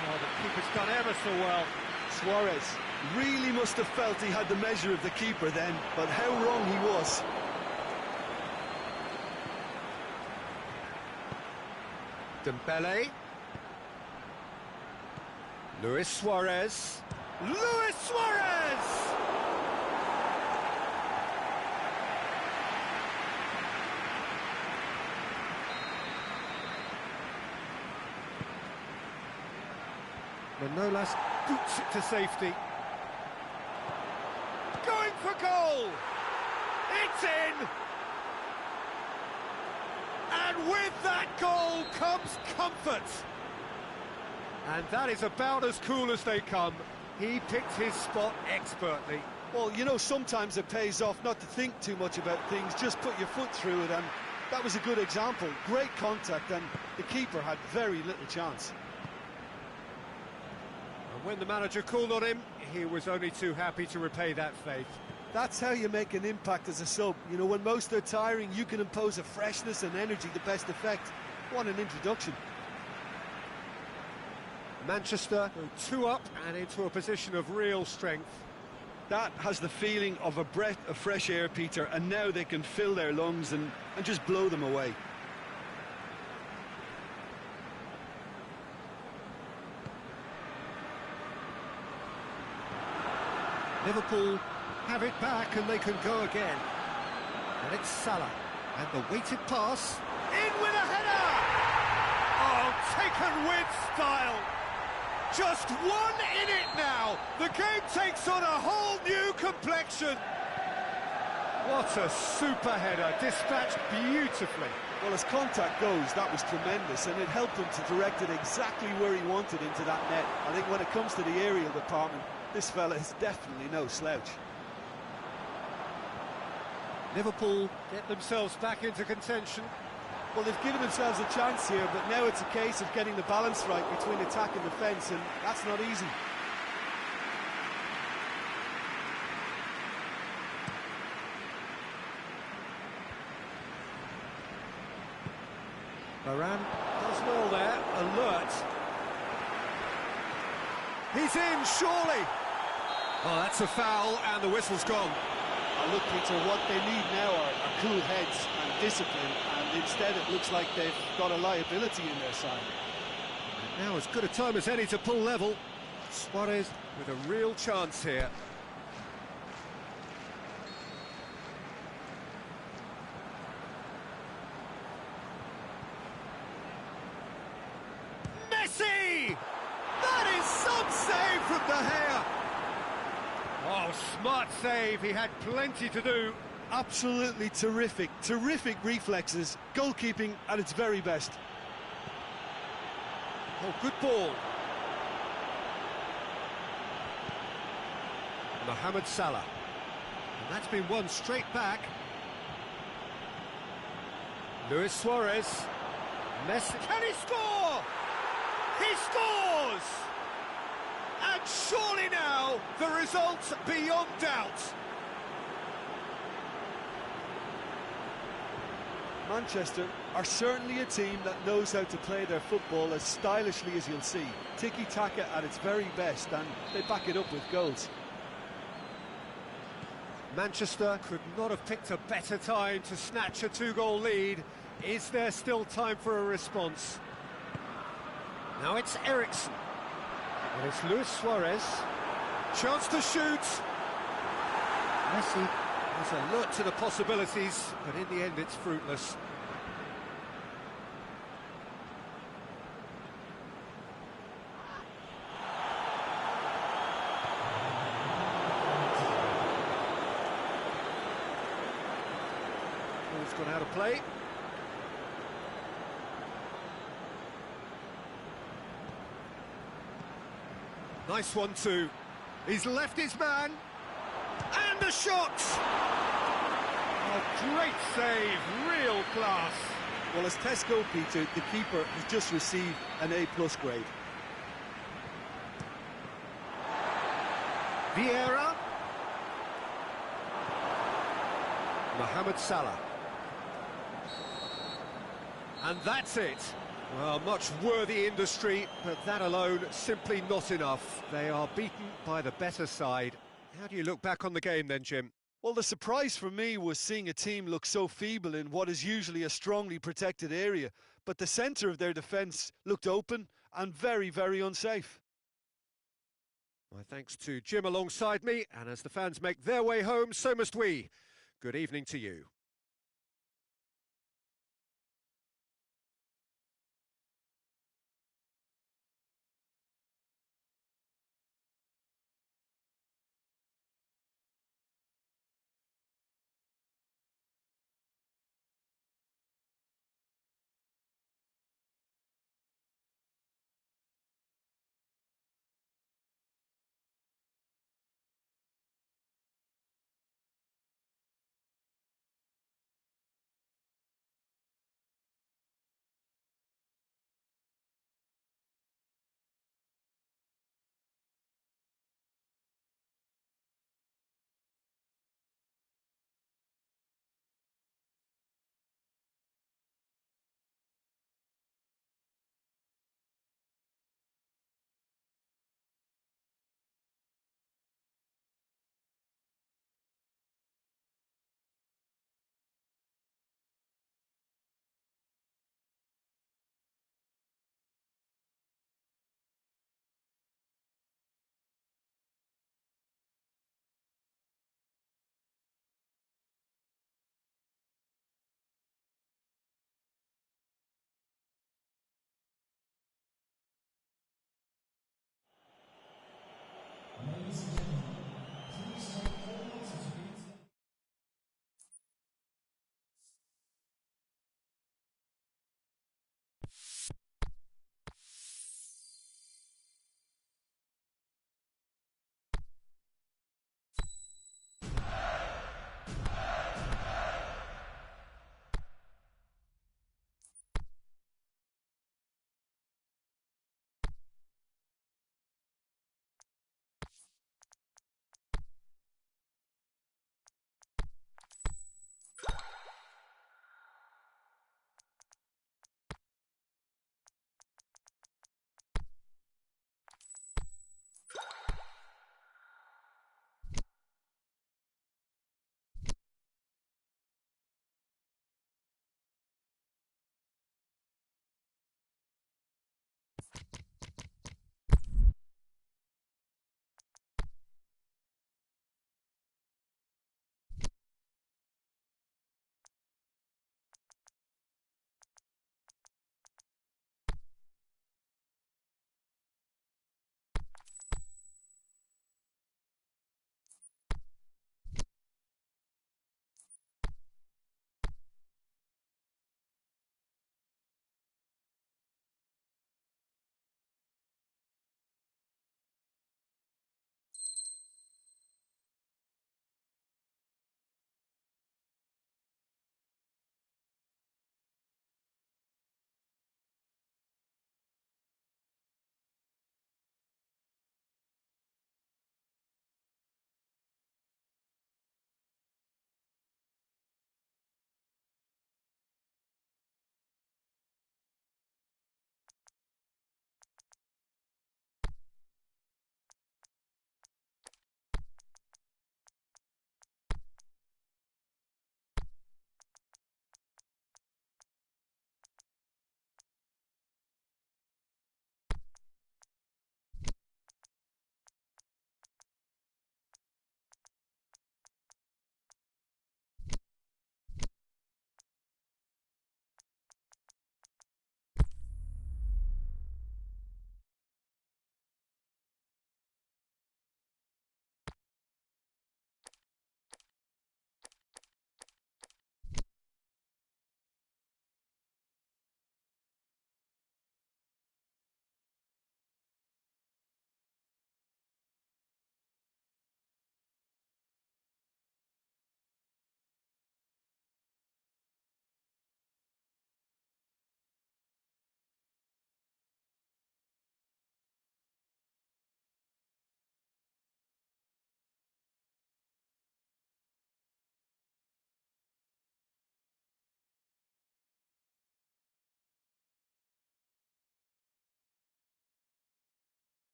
Oh, the keeper's done ever so well. Suarez really must have felt he had the measure of the keeper then, but how wrong he was. Dembele. Luis Suarez. Luis Suarez! Manolas boots it to safety. Going for goal! It's in! And with that goal comes comfort. And that is about as cool as they come. He picked his spot expertly. Well, you know, sometimes it pays off not to think too much about things, just put your foot through it, and that was a good example. Great contact, and the keeper had very little chance. And when the manager called on him, he was only too happy to repay that faith. That's how you make an impact as a sub. You know, when most are tiring, you can impose a freshness and energy to best effect. What an introduction. Manchester go 2 up and into a position of real strength. That has the feeling of a breath of fresh air, Peter, and now they can fill their lungs and just blow them away. Liverpool have it back and they can go again. And it's Salah. And the weighted pass. In with a header! Oh, taken with style. Just one in it now. The game takes on a whole new complexion. What a super header, dispatched beautifully. Well, as contact goes, that was tremendous, and it helped him to direct it exactly where he wanted into that net. I think when it comes to the aerial department, this fella is definitely no slouch. Liverpool get themselves back into contention. Well, they've given themselves a chance here, but now it's a case of getting the balance right between attack and defence, and that's not easy. Varane does well there, alert. He's in, surely. Oh, that's a foul, and the whistle's gone. Look, Peter, what they need now are cool heads and discipline, and instead it looks like they've got a liability in their side. And now as good a time as any to pull level. Suarez with a real chance here. Messi! That is some save from De Gea. Oh, smart save, he had plenty to do. Absolutely terrific reflexes, goalkeeping at its very best. Oh, good ball. Mohamed Salah. And that's been won straight back. Luis Suarez. Messi. Can he score? He scores! And surely now, the result's beyond doubt. Manchester are certainly a team that knows how to play their football as stylishly as you'll see. Tiki-taka at its very best, and they back it up with goals. Manchester could not have picked a better time to snatch a 2-goal lead. Is there still time for a response? Now it's Ericsson. And it's Luis Suarez. Chance to shoot. Messi is alert to the possibilities, but in the end it's fruitless. Ball's gone out of play. Nice one too. He's left his man. And a shot! A great save, real class. Well, as Tesco, Peter, the keeper has just received an A+ grade. Vieira. Mohamed Salah. And that's it. Well, much worthy industry, but that alone simply not enough. They are beaten by the better side. How do you look back on the game then, Jim? Well, the surprise for me was seeing a team look so feeble in what is usually a strongly protected area, but the centre of their defence looked open and very, very unsafe. My thanks to Jim alongside me, and as the fans make their way home, so must we. Good evening to you.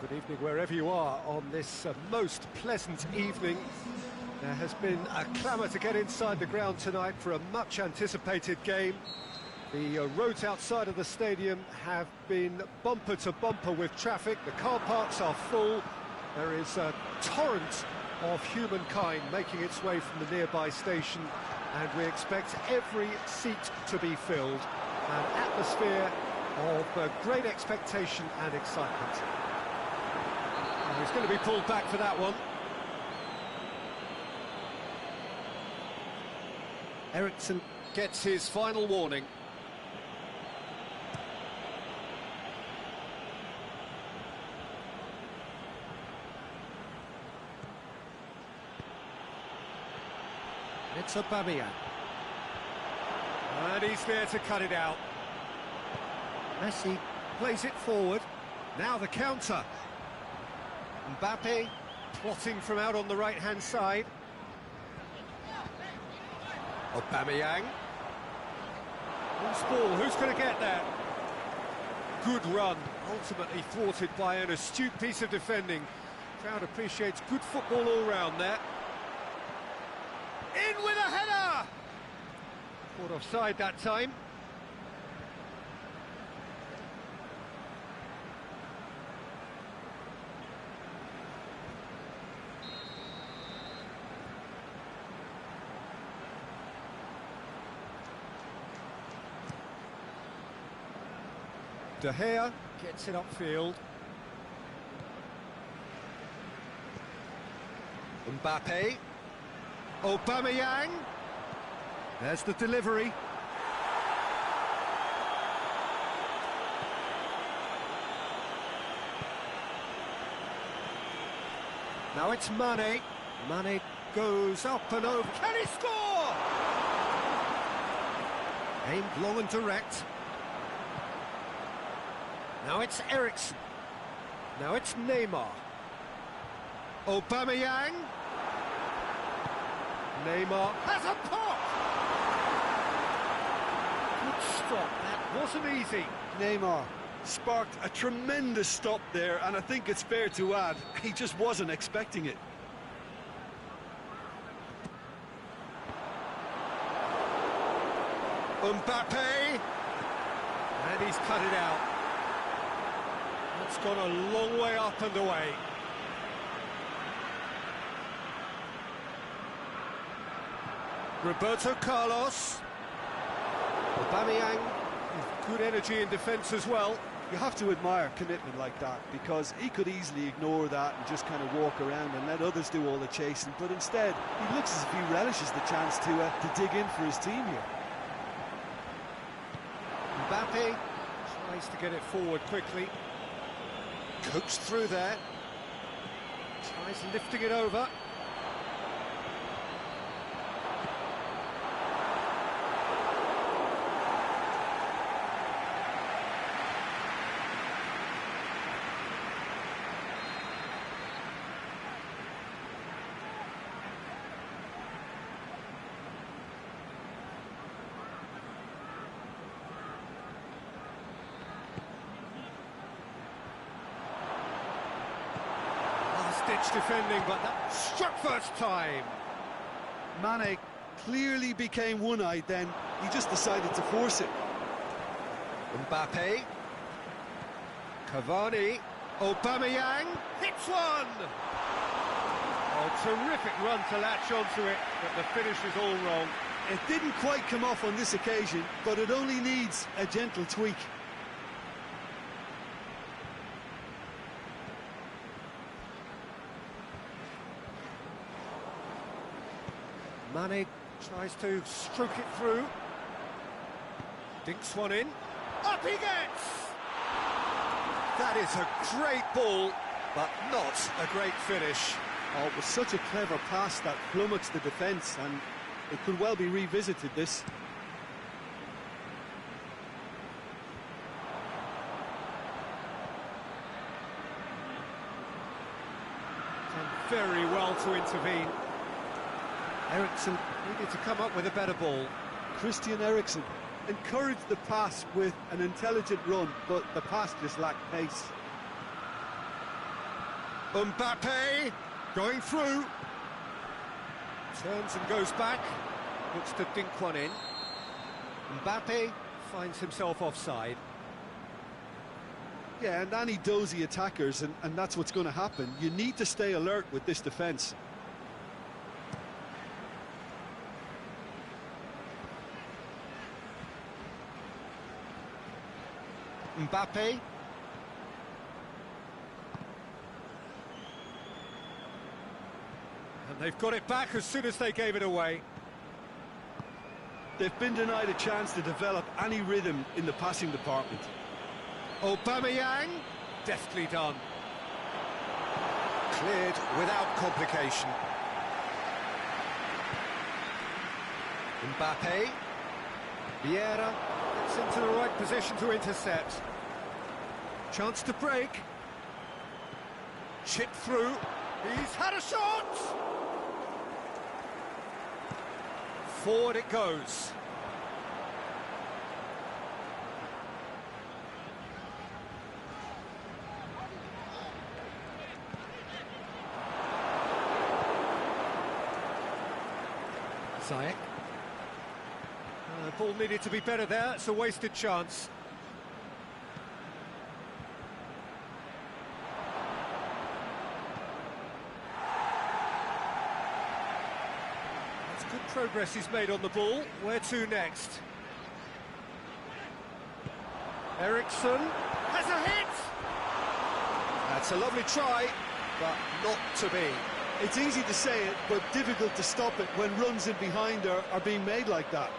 Good evening wherever you are on this most pleasant evening. There has been a clamour to get inside the ground tonight for a much anticipated game. The roads outside of the stadium have been bumper to bumper with traffic. The car parks are full. There is a torrent of humankind making its way from the nearby station, and we expect every seat to be filled. An atmosphere of great expectation and excitement. And he's going to be pulled back for that one. Eriksen gets his final warning. It's Aubameyang. And he's there to cut it out. Messi plays it forward. Now the counter. Mbappe plotting from out on the right-hand side. Aubameyang. Loose ball, who's going to get that? Good run, ultimately thwarted by an astute piece of defending. Crowd appreciates good football all round there. In with a header! Caught offside that time. De Gea gets it upfield. Mbappe. Aubameyang. There's the delivery. Now it's Mane. Mane goes up and over. Can he score? Aimed long and direct. Now it's Eriksen. Now it's Neymar. Aubameyang. Neymar has a pop! Good stop, that wasn't easy. Neymar sparked a tremendous stop there, and I think it's fair to add, he just wasn't expecting it. Mbappe! And he's cut it out. It's gone a long way up and away. Roberto Carlos. Aubameyang with good energy in defence as well. You have to admire commitment like that, because he could easily ignore that and just kind of walk around and let others do all the chasing, but instead he looks as if he relishes the chance to dig in for his team here. Mbappe tries to get it forward quickly. Coaxed through there. Tries lifting it over. Ditch defending, but that struck first time. Mane clearly became one-eyed then. He just decided to force it. Mbappe. Cavani. Aubameyang hits one! Oh, terrific run to latch onto it, but the finish is all wrong. It didn't quite come off on this occasion, but it only needs a gentle tweak. Mane tries to stroke it through. Dinks one in. Up he gets! That is a great ball, but not a great finish. Oh, it was such a clever pass that flummoxed the defence, and it could well be revisited, this. Done very well to intervene. Eriksen needed to come up with a better ball. Christian Eriksen encouraged the pass with an intelligent run, but the pass just lacked pace. Mbappe going through. Turns and goes back. Looks to dink one in. Mbappe finds himself offside. Yeah, and any dozy attackers, and that's what's going to happen. You need to stay alert with this defence. Mbappe. And they've got it back as soon as they gave it away. They've been denied a chance to develop any rhythm in the passing department. Aubameyang, deftly done. Cleared without complication. Mbappe. Vieira gets into the right position to intercept. Chance to break. Chip through. He's had a shot! Forward it goes. Ziyech. The ball needed to be better there, it's a wasted chance. That's good progress he's made on the ball. Where to next? Eriksen has a hit! That's a lovely try, but not to be. It's easy to say it, but difficult to stop it when runs in behind are being made like that.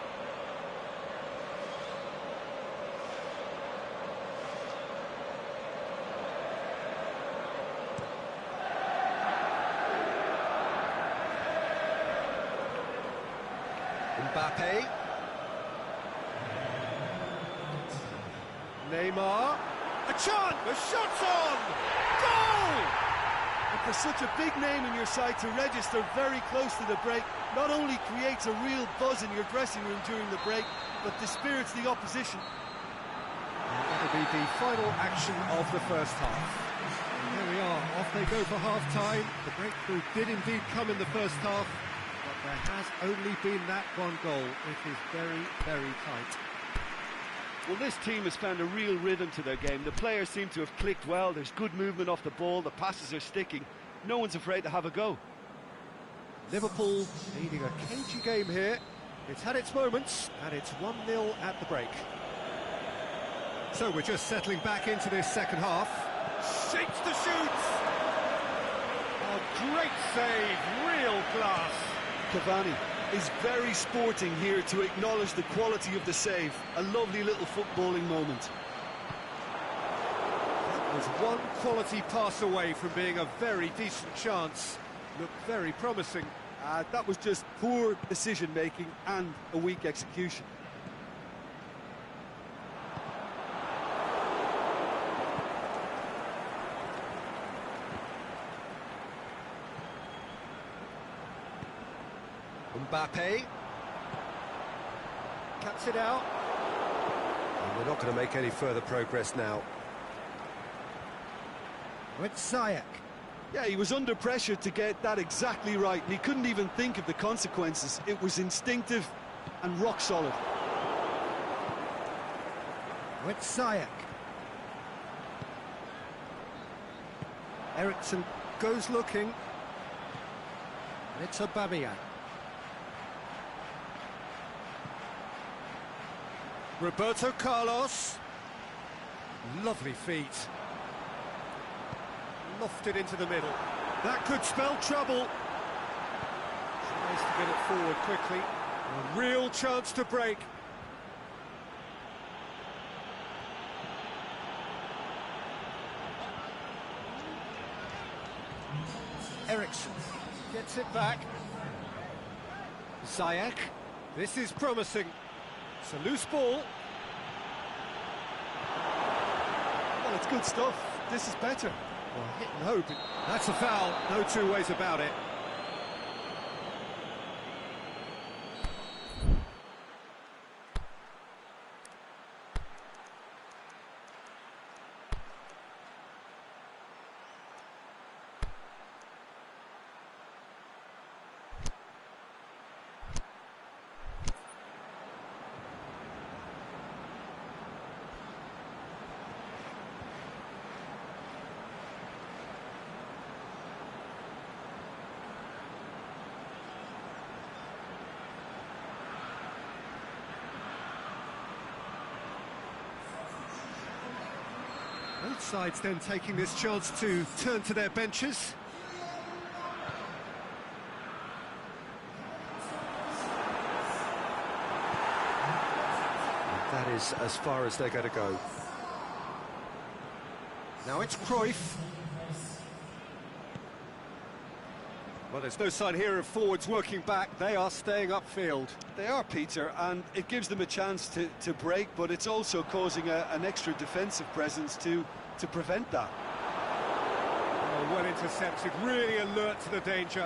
Mbappe. Neymar. A chance! The shot's on! Goal! And for such a big name in your side to register very close to the break, not only creates a real buzz in your dressing room during the break, but dispirits the opposition. That'll be the final action of the first half. And there we are, off they go for half-time. The breakthrough did indeed come in the first half, but there has only been that one goal. It is very, very tight. Well, this team has found a real rhythm to their game. The players seem to have clicked well. There's good movement off the ball. The passes are sticking. No one's afraid to have a go. Liverpool needing a cagey game here. It's had its moments, and it's 1-0 at the break. So we're just settling back into this second half. Shapes the shoots! A great save, real class. Cavani is very sporting here to acknowledge the quality of the save. A lovely little footballing moment. That was one quality pass away from being a very decent chance. Looked very promising. That was just poor decision-making and a weak execution. Mbappe cuts it out. And we're not going to make any further progress now. With Ziyech. Yeah, he was under pressure to get that exactly right, and he couldn't even think of the consequences. It was instinctive and rock solid. With Ziyech. Eriksen goes looking. And it's Aubameyang. Roberto Carlos. Lovely feet. Lofted into the middle. That could spell trouble. Tries to get it forward quickly. A real chance to break. Eriksen gets it back. Ziyech. This is promising. It's a loose ball. Well, it's good stuff. This is better. Well, hit and hope. That's a foul. No two ways about it. Sides then taking this chance to turn to their benches. And that is as far as they're going to go. Now it's Cruyff. Well, there's no sign here of forwards working back. They are staying upfield. They are, Peter, and it gives them a chance to break, but it's also causing an extra defensive presence to prevent that. Oh, well intercepted, really alert to the danger.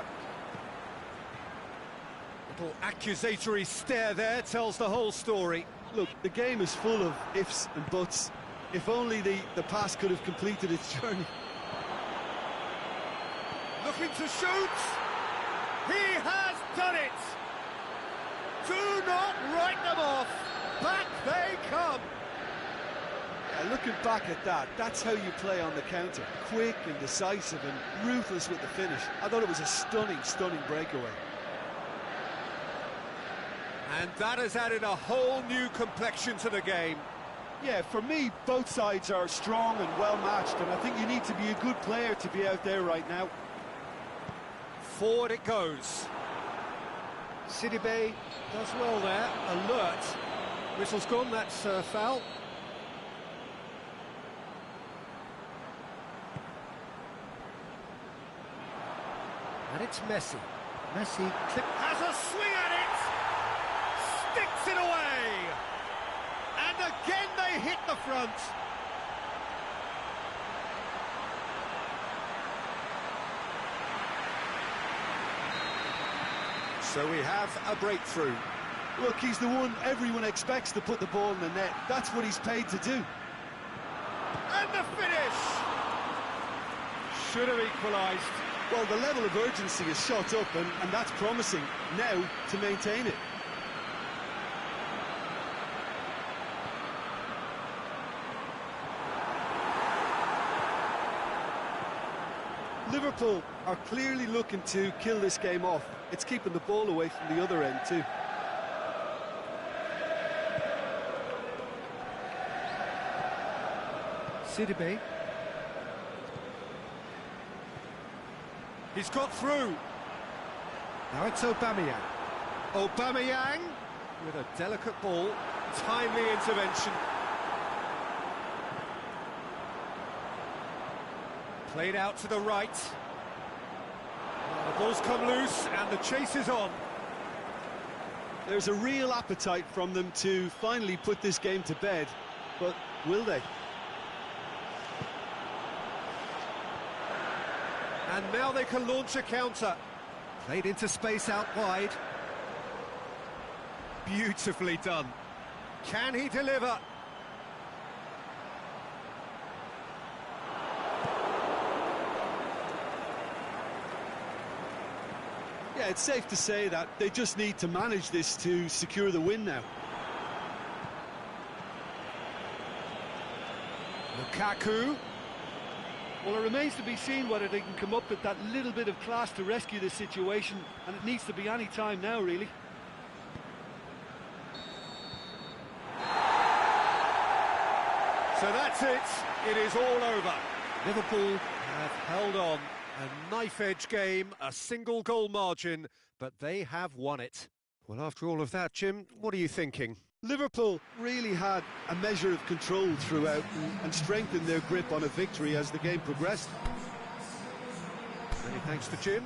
Little accusatory stare there tells the whole story. Look, the game is full of ifs and buts. If only the pass could have completed its journey. Looking to shoot. He has done it. Do not write them off. Back they come. Yeah, looking back at that, that's how you play on the counter. Quick and decisive and ruthless with the finish. I thought it was a stunning, stunning breakaway. And that has added a whole new complexion to the game. Yeah, for me, both sides are strong and well matched, and I think you need to be a good player to be out there right now. Forward it goes. Sidibe does well there, alert. Whistle's gone, that's foul. And it's Messi. Messi has a swing at it! Sticks it away! And again they hit the front. So we have a breakthrough. Look, he's the one everyone expects to put the ball in the net. That's what he's paid to do. And the finish! Should have equalised. Well, the level of urgency is shot up, and that's promising now to maintain it. Liverpool are clearly looking to kill this game off. It's keeping the ball away from the other end too. Sidibe. He's got through. Now it's Aubameyang. Aubameyang with a delicate ball. Timely intervention. Played out to the right. The ball's come loose and the chase is on. There's a real appetite from them to finally put this game to bed, but will they? And now they can launch a counter. Played into space out wide. Beautifully done. Can he deliver? Yeah, it's safe to say that they just need to manage this to secure the win now. Lukaku. Well, it remains to be seen whether they can come up with that little bit of class to rescue the situation, and it needs to be any time now, really. So that's it. It is all over. Liverpool have held on. A knife-edge game, a single goal margin, but they have won it. Well, after all of that, Jim, what are you thinking? Liverpool really had a measure of control throughout and strengthened their grip on a victory as the game progressed. Many thanks to Jim.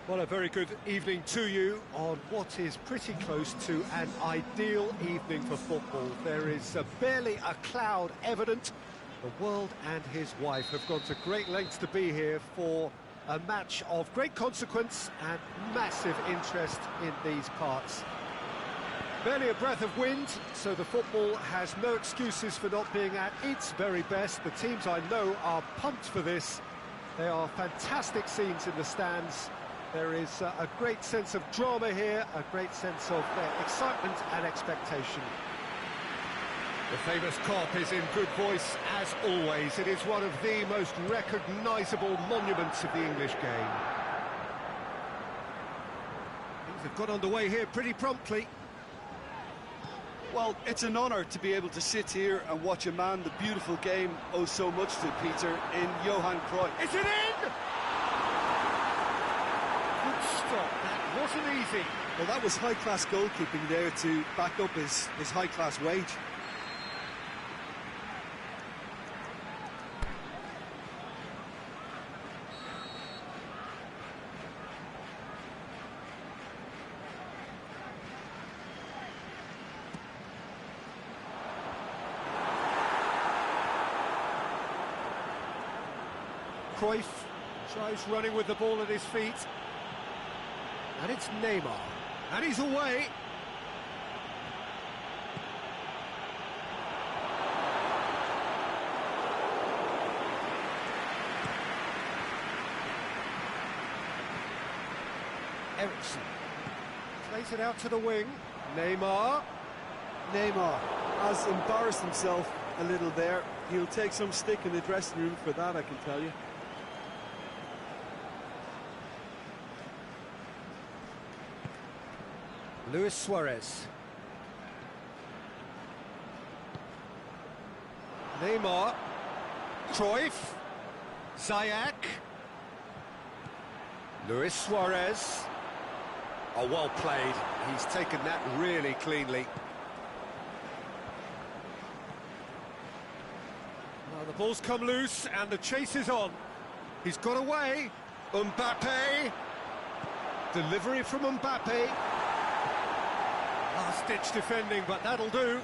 Well, a very good evening to you on what is pretty close to an ideal evening for football. There is barely a cloud evident. The world and his wife have gone to great lengths to be here for a match of great consequence and massive interest in these parts. Barely a breath of wind, so the football has no excuses for not being at its very best. The teams I know are pumped for this. They are fantastic scenes in the stands. There is a great sense of drama here, a great sense of excitement and expectation. The famous Kop is in good voice as always. It is one of the most recognisable monuments of the English game. Things have got underway here pretty promptly. Well, it's an honour to be able to sit here and watch a man the beautiful game owes so much to, Peter, in Johan Cruyff. Is it in? Good stop, that wasn't easy. Well, that was high-class goalkeeping there to back up his high-class wage. Cruyff tries running with the ball at his feet. And it's Neymar. And he's away. Ericsson plays it out to the wing. Neymar has embarrassed himself a little there. He'll take some stick in the dressing room for that, I can tell you. Luis Suarez. Neymar. Cruyff. Ziyech. Luis Suarez. Oh, well played. He's taken that really cleanly. Well, the ball's come loose and the chase is on. He's got away. Mbappe. Delivery from Mbappe. Last-ditch defending, but that'll do.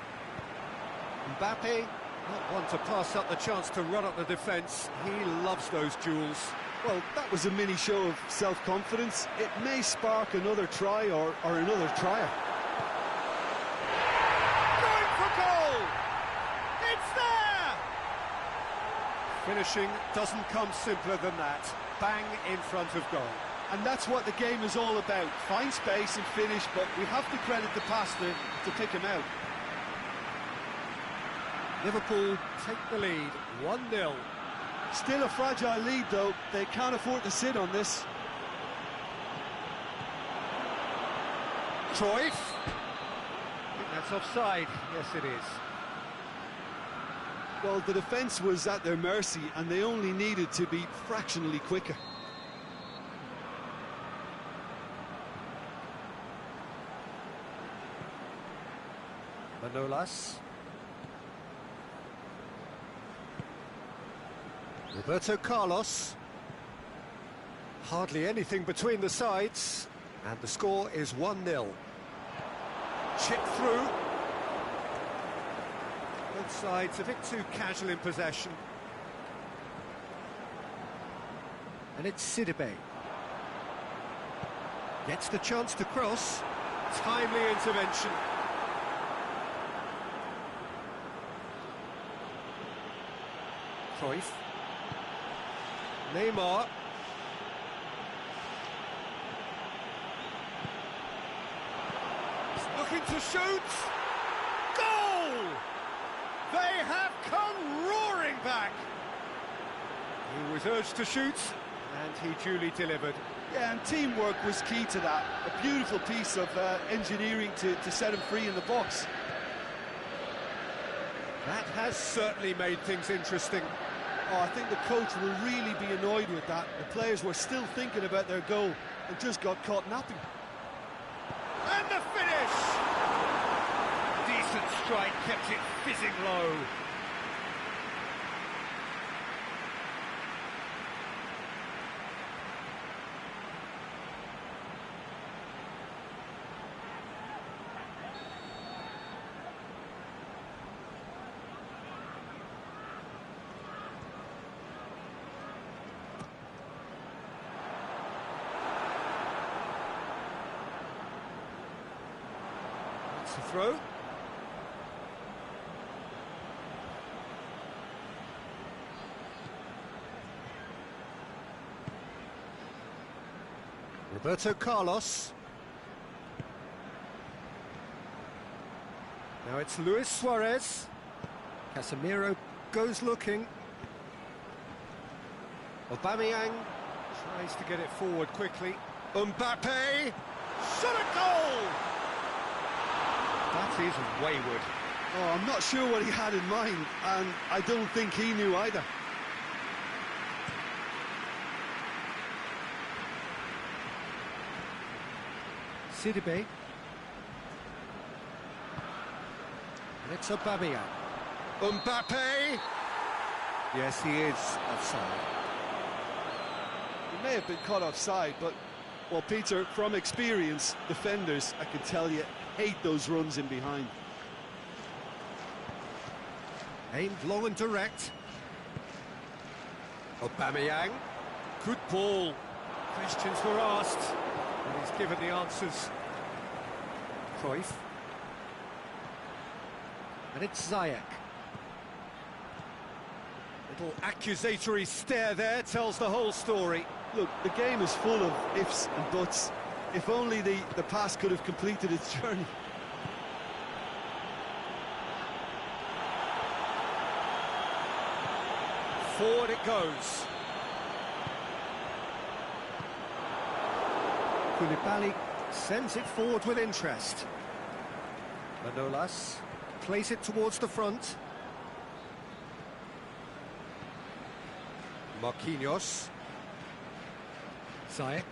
Mbappe, not one to pass up the chance to run up the defence. He loves those duels. Well, that was a mini show of self-confidence. It may spark another try or another trier. Going for goal! It's there! Finishing doesn't come simpler than that. Bang in front of goal. And that's what the game is all about. Find space and finish, but we have to credit the passer to pick him out. Liverpool take the lead, 1-0. Still a fragile lead, though. They can't afford to sit on this. Cruyff. I think that's offside. Yes, it is. Well, the defence was at their mercy, and they only needed to be fractionally quicker. Manolas. Roberto Carlos. Hardly anything between the sides, and the score is 1-0. Chip through. Both sides a bit too casual in possession. And it's Sidibe. Gets the chance to cross. Timely intervention. Cruyff. Neymar. He's looking to shoot. Goal! They have come roaring back. He was urged to shoot, and he duly delivered. Yeah, and teamwork was key to that. A beautiful piece of engineering to set him free in the box. That has certainly made things interesting. Oh, I think the coach will really be annoyed with that. The players were still thinking about their goal and just got caught napping. And the finish! Decent strike, kept it fizzing low. to throw. Roberto Carlos. Now it's Luis Suarez. Casemiro goes looking. Aubameyang tries to get it forward quickly. Mbappe! Shot a goal! That is wayward. Oh, I'm not sure what he had in mind, and I don't think he knew either. Sidibe. And it's Aubameyang. Mbappe! Yes, he is offside. He may have been caught offside, but, well, Peter, from experience, defenders, I can tell you, hate those runs in behind. Aimed long and direct. Aubameyang. Good ball. Questions were asked, and he's given the answers. Cruyff. And it's Ziyech. Little accusatory stare there tells the whole story. Look, the game is full of ifs and buts. If only the pass could have completed its journey. Forward it goes. Koulibaly sends it forward with interest. Manolas plays it towards the front. Marquinhos. Ziyech.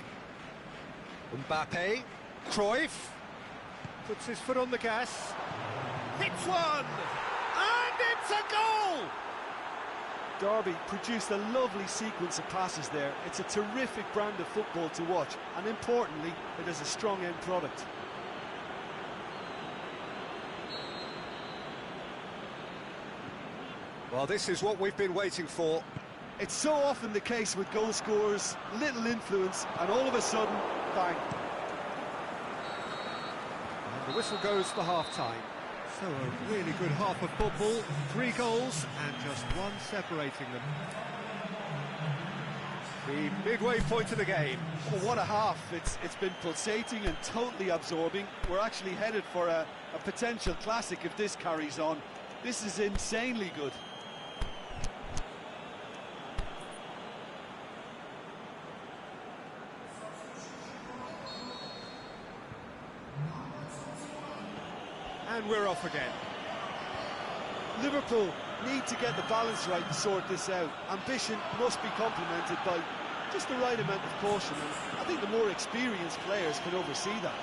Mbappe. Cruyff. Puts his foot on the gas. Hits one! And it's a goal! Derby produced a lovely sequence of passes there. It's a terrific brand of football to watch, and importantly, it is a strong end product. Well, this is what we've been waiting for. It's so often the case with goal scorers, little influence, and all of a sudden, bang. And the whistle goes for half-time. So a really good half of football, 3 goals and just one separating them. The midway point of the game. Well, what a half. It's been pulsating and totally absorbing. We're actually headed for a potential classic if this carries on. This is insanely good. And we're off again. Liverpool need to get the balance right to sort this out. Ambition must be complemented by just the right amount of caution, and I think the more experienced players can oversee that.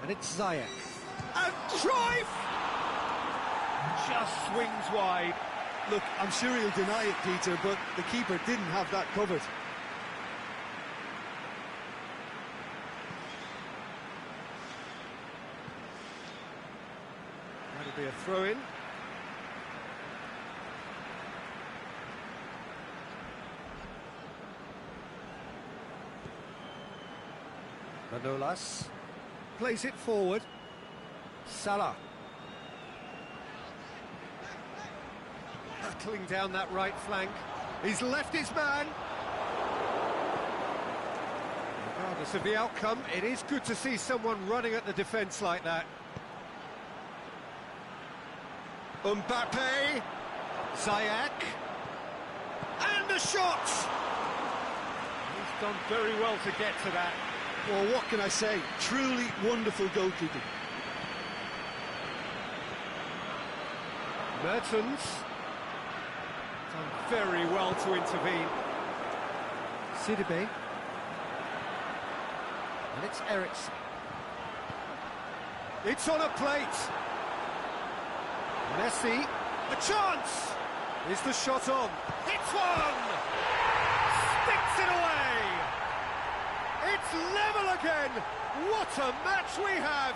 And it's Ziyech. And Cruyff! Just swings wide. Look, I'm sure he'll deny it, Peter, but the keeper didn't have that covered. That'll be a throw-in. Manolas plays it forward. Salah. Battling down that right flank. He's left his man. Regardless of the outcome, it is good to see someone running at the defence like that. Mbappe. Ziyech. And a shot! He's done very well to get to that. Well, what can I say? Truly wonderful goalkeeping. Mertens. Done very well to intervene. Sidibe. And it's Eriksen. It's on a plate. Messi. A chance! Is the shot on? It's one! Sticks it away! It's level again! What a match we have!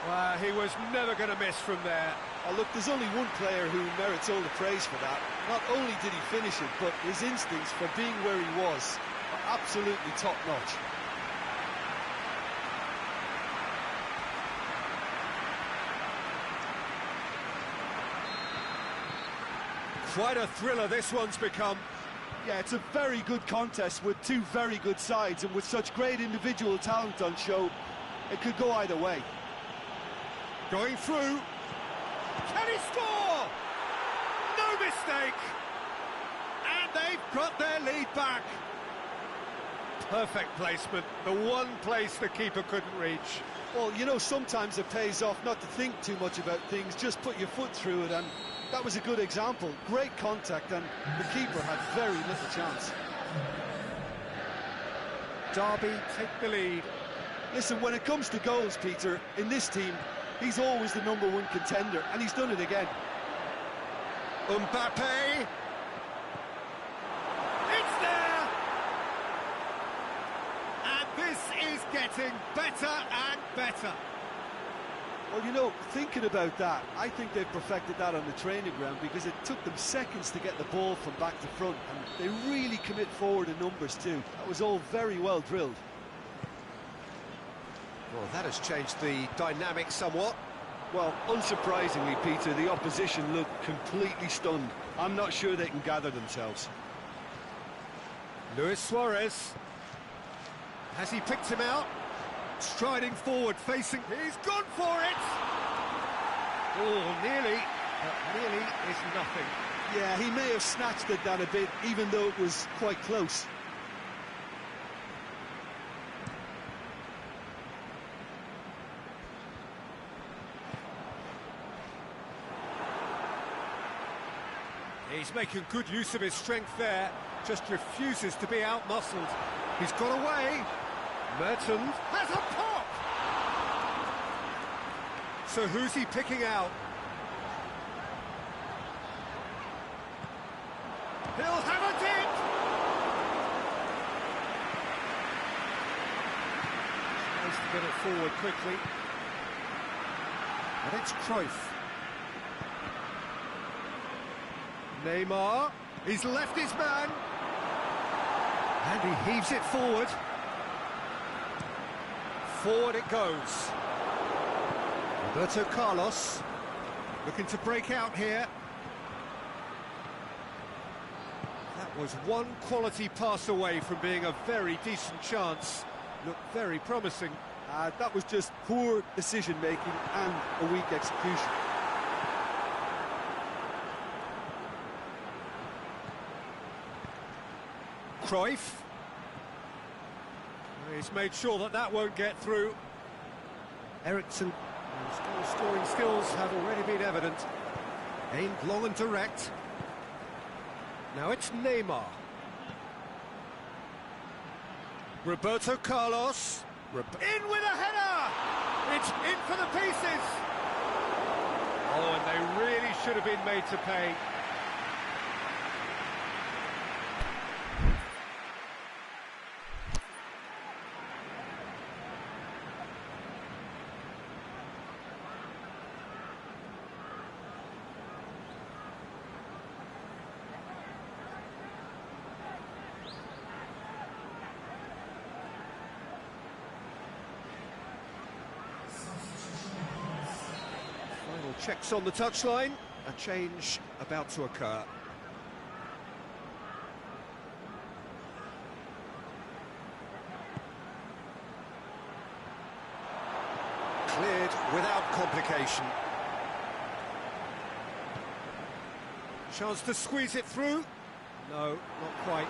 Well, he was never going to miss from there. Oh, look, there's only one player who merits all the praise for that. Not only did he finish it, but his instincts for being where he was are absolutely top-notch. Quite a thriller this one's become. Yeah, it's a very good contest with two very good sides, and with such great individual talent on show, it could go either way. Going through. Can he score? No mistake. And they've got their lead back. Perfect placement. The one place the keeper couldn't reach. Well, you know, sometimes it pays off not to think too much about things, just put your foot through it, and that was a good example. Great contact, and the keeper had very little chance. Derby take the lead. Listen, when it comes to goals, Peter, in this team, he's always the #1 contender, and he's done it again. Mbappe. It's there! And this is getting better and better. Well, you know, thinking about that, I think they've perfected that on the training ground, because it took them seconds to get the ball from back to front, and they really commit forward in numbers too. That was all very well drilled. Well, that has changed the dynamic somewhat. Well, unsurprisingly, Peter, the opposition looked completely stunned. I'm not sure they can gather themselves. Luis Suarez. Has he picked him out? Striding forward, facing... He's gone for it! Oh, nearly. But nearly is nothing. Yeah, he may have snatched at that a bit, even though it was quite close. He's making good use of his strength there, just refuses to be out-muscled. He's got away. Mertens has a pop! So who's he picking out? He'll have a dip! Nice to get it forward quickly. And it's Cruyff. Neymar, he's left his man, and he heaves it forward. Forward it goes. Roberto Carlos, looking to break out here. That was one quality pass away from being a very decent chance. Looked very promising. That was just poor decision-making and a weak execution. Cruyff. He's made sure that that won't get through. Eriksen, whose goal-scoring skills have already been evident. Aimed long and direct. Now it's Neymar. Roberto Carlos. In with a header! It's in for the pieces! Oh, and they really should have been made to pay. Checks on the touchline, a change about to occur. Cleared without complication. Chance to squeeze it through. No, not quite.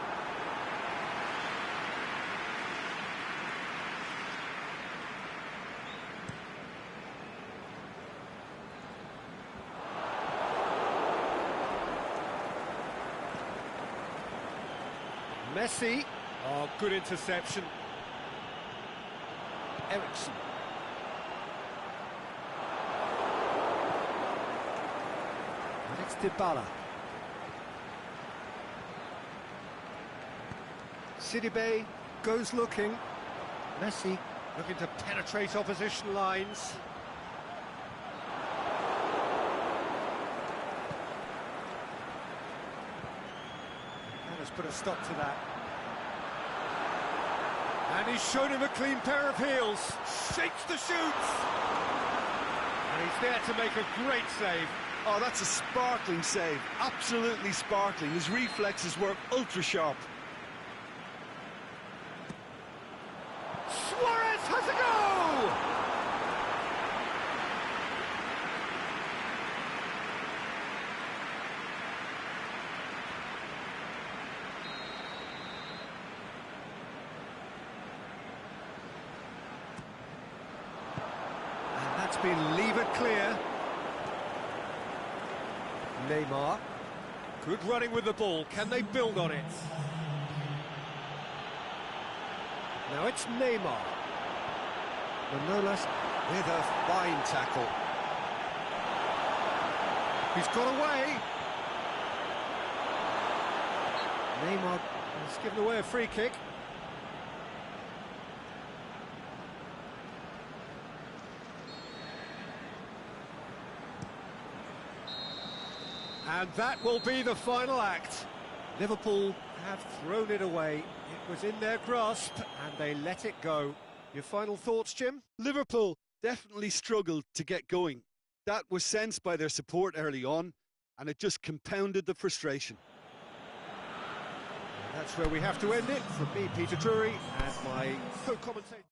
Messi. Oh, good interception. Eriksen. And it's Dybala. Sidibe goes looking. Messi looking to penetrate opposition lines. put a stop to that. And he's shown him a clean pair of heels. Shakes the shoots. And he's there to make a great save. Oh, that's a sparkling save. Absolutely sparkling. His reflexes were ultra-sharp. Suarez has a go! And that's been levered clear. Neymar. Good running with the ball. Can they build on it? Now it's Neymar. Manolas with a fine tackle. He's got away. Neymar has given away a free kick. And that will be the final act. Liverpool have thrown it away. It was in their grasp and they let it go. Your final thoughts, Jim? Liverpool definitely struggled to get going. That was sensed by their support early on, and it just compounded the frustration. And that's where we have to end it. From me, Peter Drury, and my co-commentator.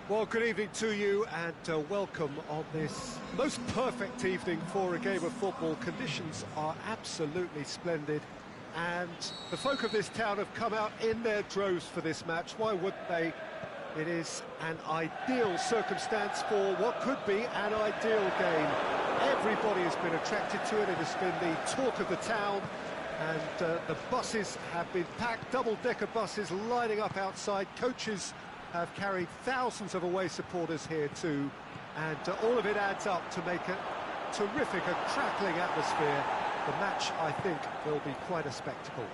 Well, good evening to you and welcome on this most perfect evening for a game of football. Conditions are absolutely splendid and the folk of this town have come out in their droves for this match. Why wouldn't they? It is an ideal circumstance for what could be an ideal game. Everybody has been attracted to it. It has been the talk of the town. And the buses have been packed, double-decker buses lining up outside. Coaches have carried thousands of away supporters here too, and all of it adds up to make a terrific, a crackling atmosphere. The match, I think, will be quite a spectacle.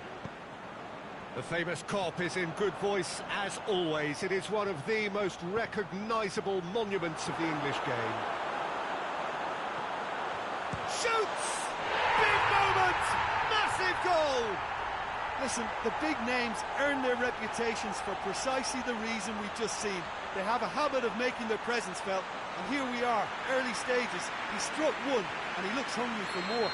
The famous Kop is in good voice as always. It is one of the most recognisable monuments of the English game. Shoots! Big moment! Massive goal! Listen, the big names earn their reputations for precisely the reason we've just seen. They have a habit of making their presence felt, and here we are, early stages. He struck one, and he looks hungry for more.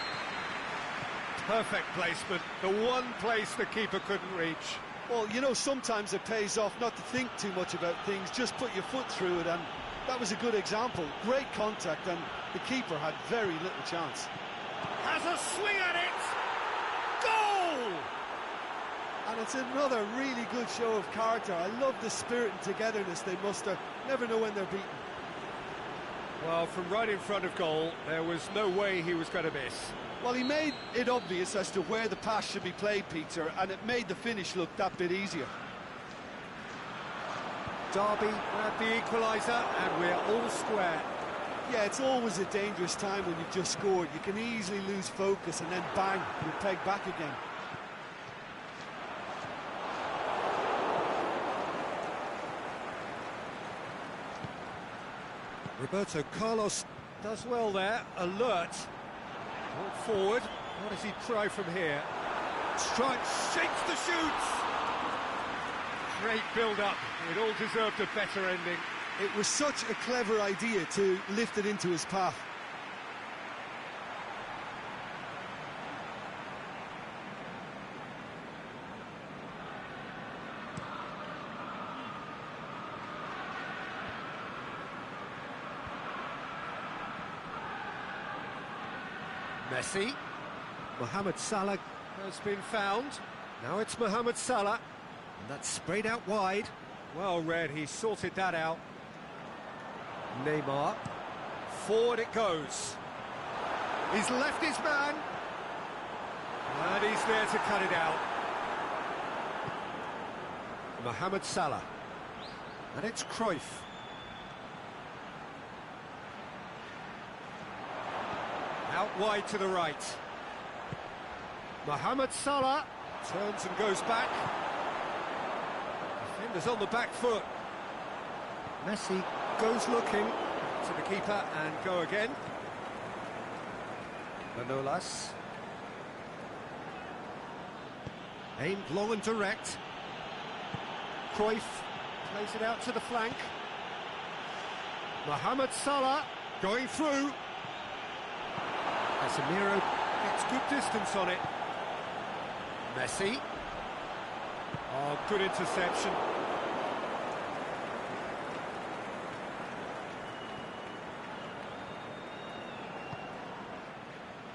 Perfect placement, the one place the keeper couldn't reach. Well, you know, sometimes it pays off not to think too much about things, just put your foot through it, and that was a good example. Great contact, and the keeper had very little chance. Has a swing at it! Goal! And it's another really good show of character. I love the spirit and togetherness they muster. Never know when they're beaten. Well, from right in front of goal, there was no way he was going to miss. Well, he made it obvious as to where the pass should be played, Peter, and it made the finish look that bit easier. Derby grabbed the equaliser, and we're all square. Yeah, it's always a dangerous time when you've just scored. You can easily lose focus, and then bang, you're pegged back again. Roberto Carlos does well there, alert. Ball forward, what does he try from here? Strikes, shakes the shoots! Great build-up, it all deserved a better ending. It was such a clever idea to lift it into his path. Messi. Mohamed Salah has been found. Now it's Mohamed Salah. And that's sprayed out wide. Well read, he sorted that out. Neymar. Forward it goes. He's left his man. And he's there to cut it out. Mohamed Salah. And it's Cruyff. Out wide to the right. Mohamed Salah turns and goes back. Defenders on the back foot. Messi goes looking to the keeper and go again. Manolas. Aimed long and direct. Cruyff plays it out to the flank. Mohamed Salah going through. Casemiro gets good distance on it. Messi. Oh, good interception.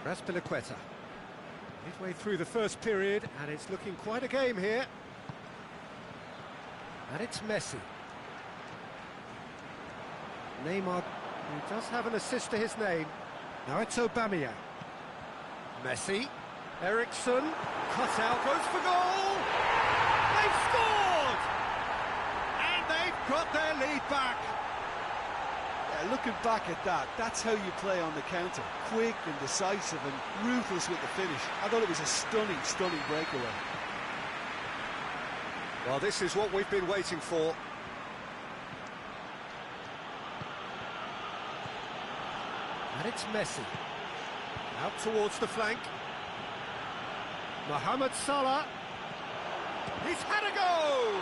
Azpilicueta. Midway through the first period, and it's looking quite a game here. And it's Messi. Neymar, who does have an assist to his name. Now it's Aubameyang. Messi. Eriksen. Cut out, goes for goal! They've scored! And they've got their lead back. Yeah, looking back at that, that's how you play on the counter. Quick and decisive and ruthless with the finish. I thought it was a stunning, stunning breakaway. Well, this is what we've been waiting for. And it's Messi. Out towards the flank. Mohamed Salah. He's had a go!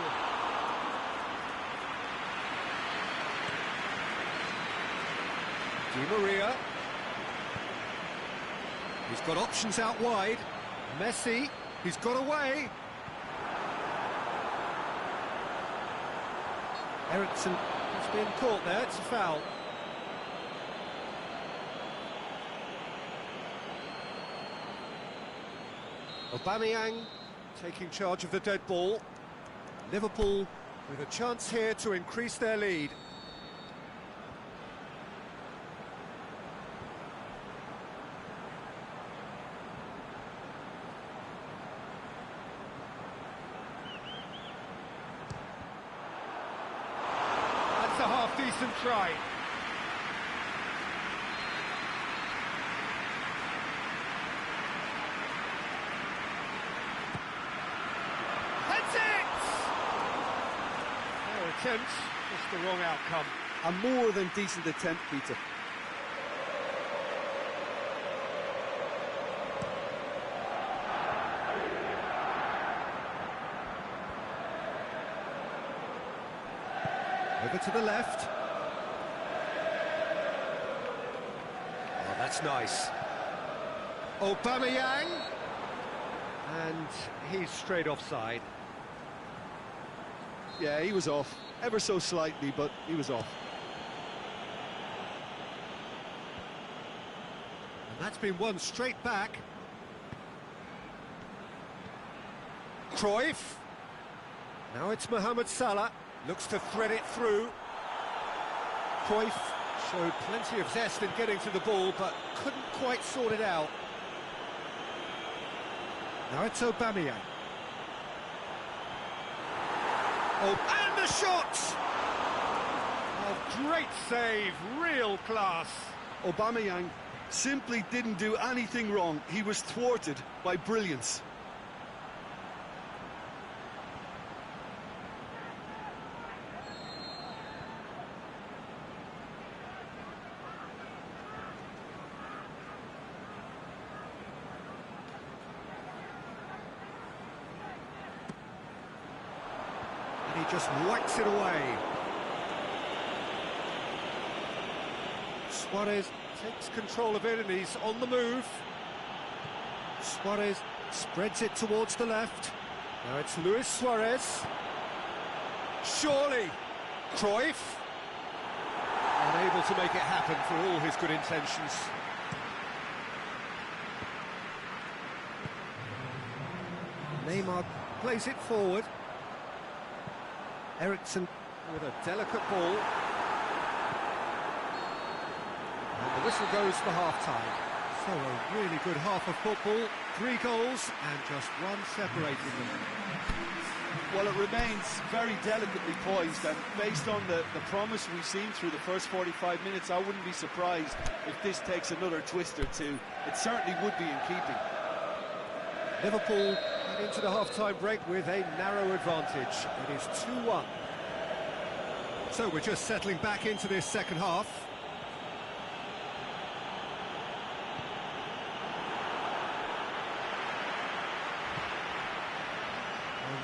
Di Maria. He's got options out wide. Messi. He's got away. Eriksen has been caught there. It's a foul. Aubameyang taking charge of the dead ball. Liverpool with a chance here to increase their lead. half-decent try. That's it! Fair attempt, just the wrong outcome. A more than decent attempt, Peter. Over to the left. Oh, that's nice. Aubameyang. And he's straight offside. Yeah, he was off. Ever so slightly, but he was off. And that's been won straight back. Cruyff. Now it's Mohamed Salah. Looks to thread it through. Cruyff showed plenty of zest in getting to the ball, but couldn't quite sort it out. Now it's Aubameyang. Oh, and the shot! Oh, great save, real class. Aubameyang simply didn't do anything wrong. He was thwarted by brilliance. And he just whacks it away. Suarez takes control of it and he's on the move. Suarez spreads it towards the left. Now it's Luis Suarez. Surely Cruyff. Unable to make it happen for all his good intentions. Neymar plays it forward. Eriksen with a delicate ball. And the whistle goes for half-time. So a really good half of football. 3 goals and just one separating them. Well, it remains very delicately poised, and based on the promise we've seen through the first 45 minutes, I wouldn't be surprised if this takes another twist or two. It certainly would be in keeping. Liverpool head into the half-time break with a narrow advantage. It is 2-1. So we're just settling back into this second half.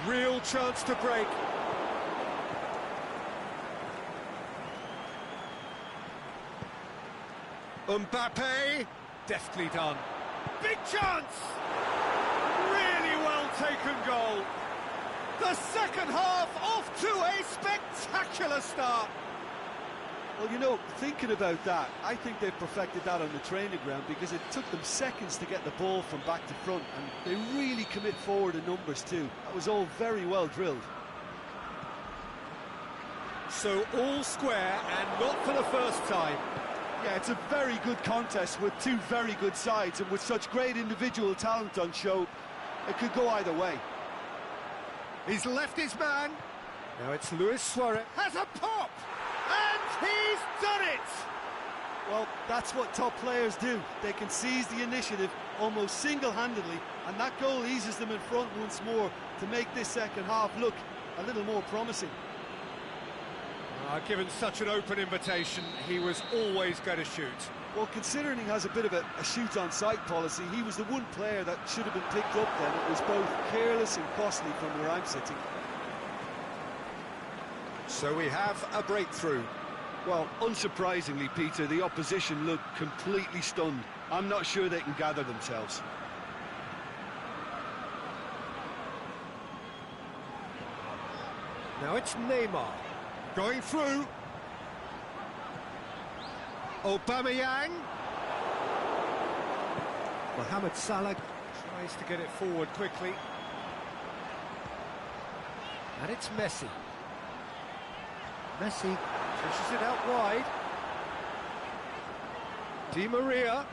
A real chance to break. Mbappe, deftly done. Big chance! Really well taken goal. The second half off to a spectacular start. Well, you know, thinking about that, I think they've perfected that on the training ground, because it took them seconds to get the ball from back to front, and they really commit forward in numbers too. That was all very well drilled. So all square, and not for the first time. Yeah, it's a very good contest with two very good sides, and with such great individual talent on show, it could go either way. He's left his man. Now it's Luis Suarez. Has a pop! And he's done it! Well, that's what top players do. They can seize the initiative almost single-handedly, and that goal eases them in front once more to make this second half look a little more promising. Given such an open invitation, he was always going to shoot. Well, considering he has a bit of a shoot-on-sight policy, he was the one player that should have been picked up then. It was both careless and costly from where I'm sitting. So we have a breakthrough. Well, unsurprisingly, Peter, the opposition look completely stunned. I'm not sure they can gather themselves. Now it's Neymar. Going through. Aubameyang. Mohamed Salah tries to get it forward quickly. And it's Messi. Messi pushes it out wide. Di Maria.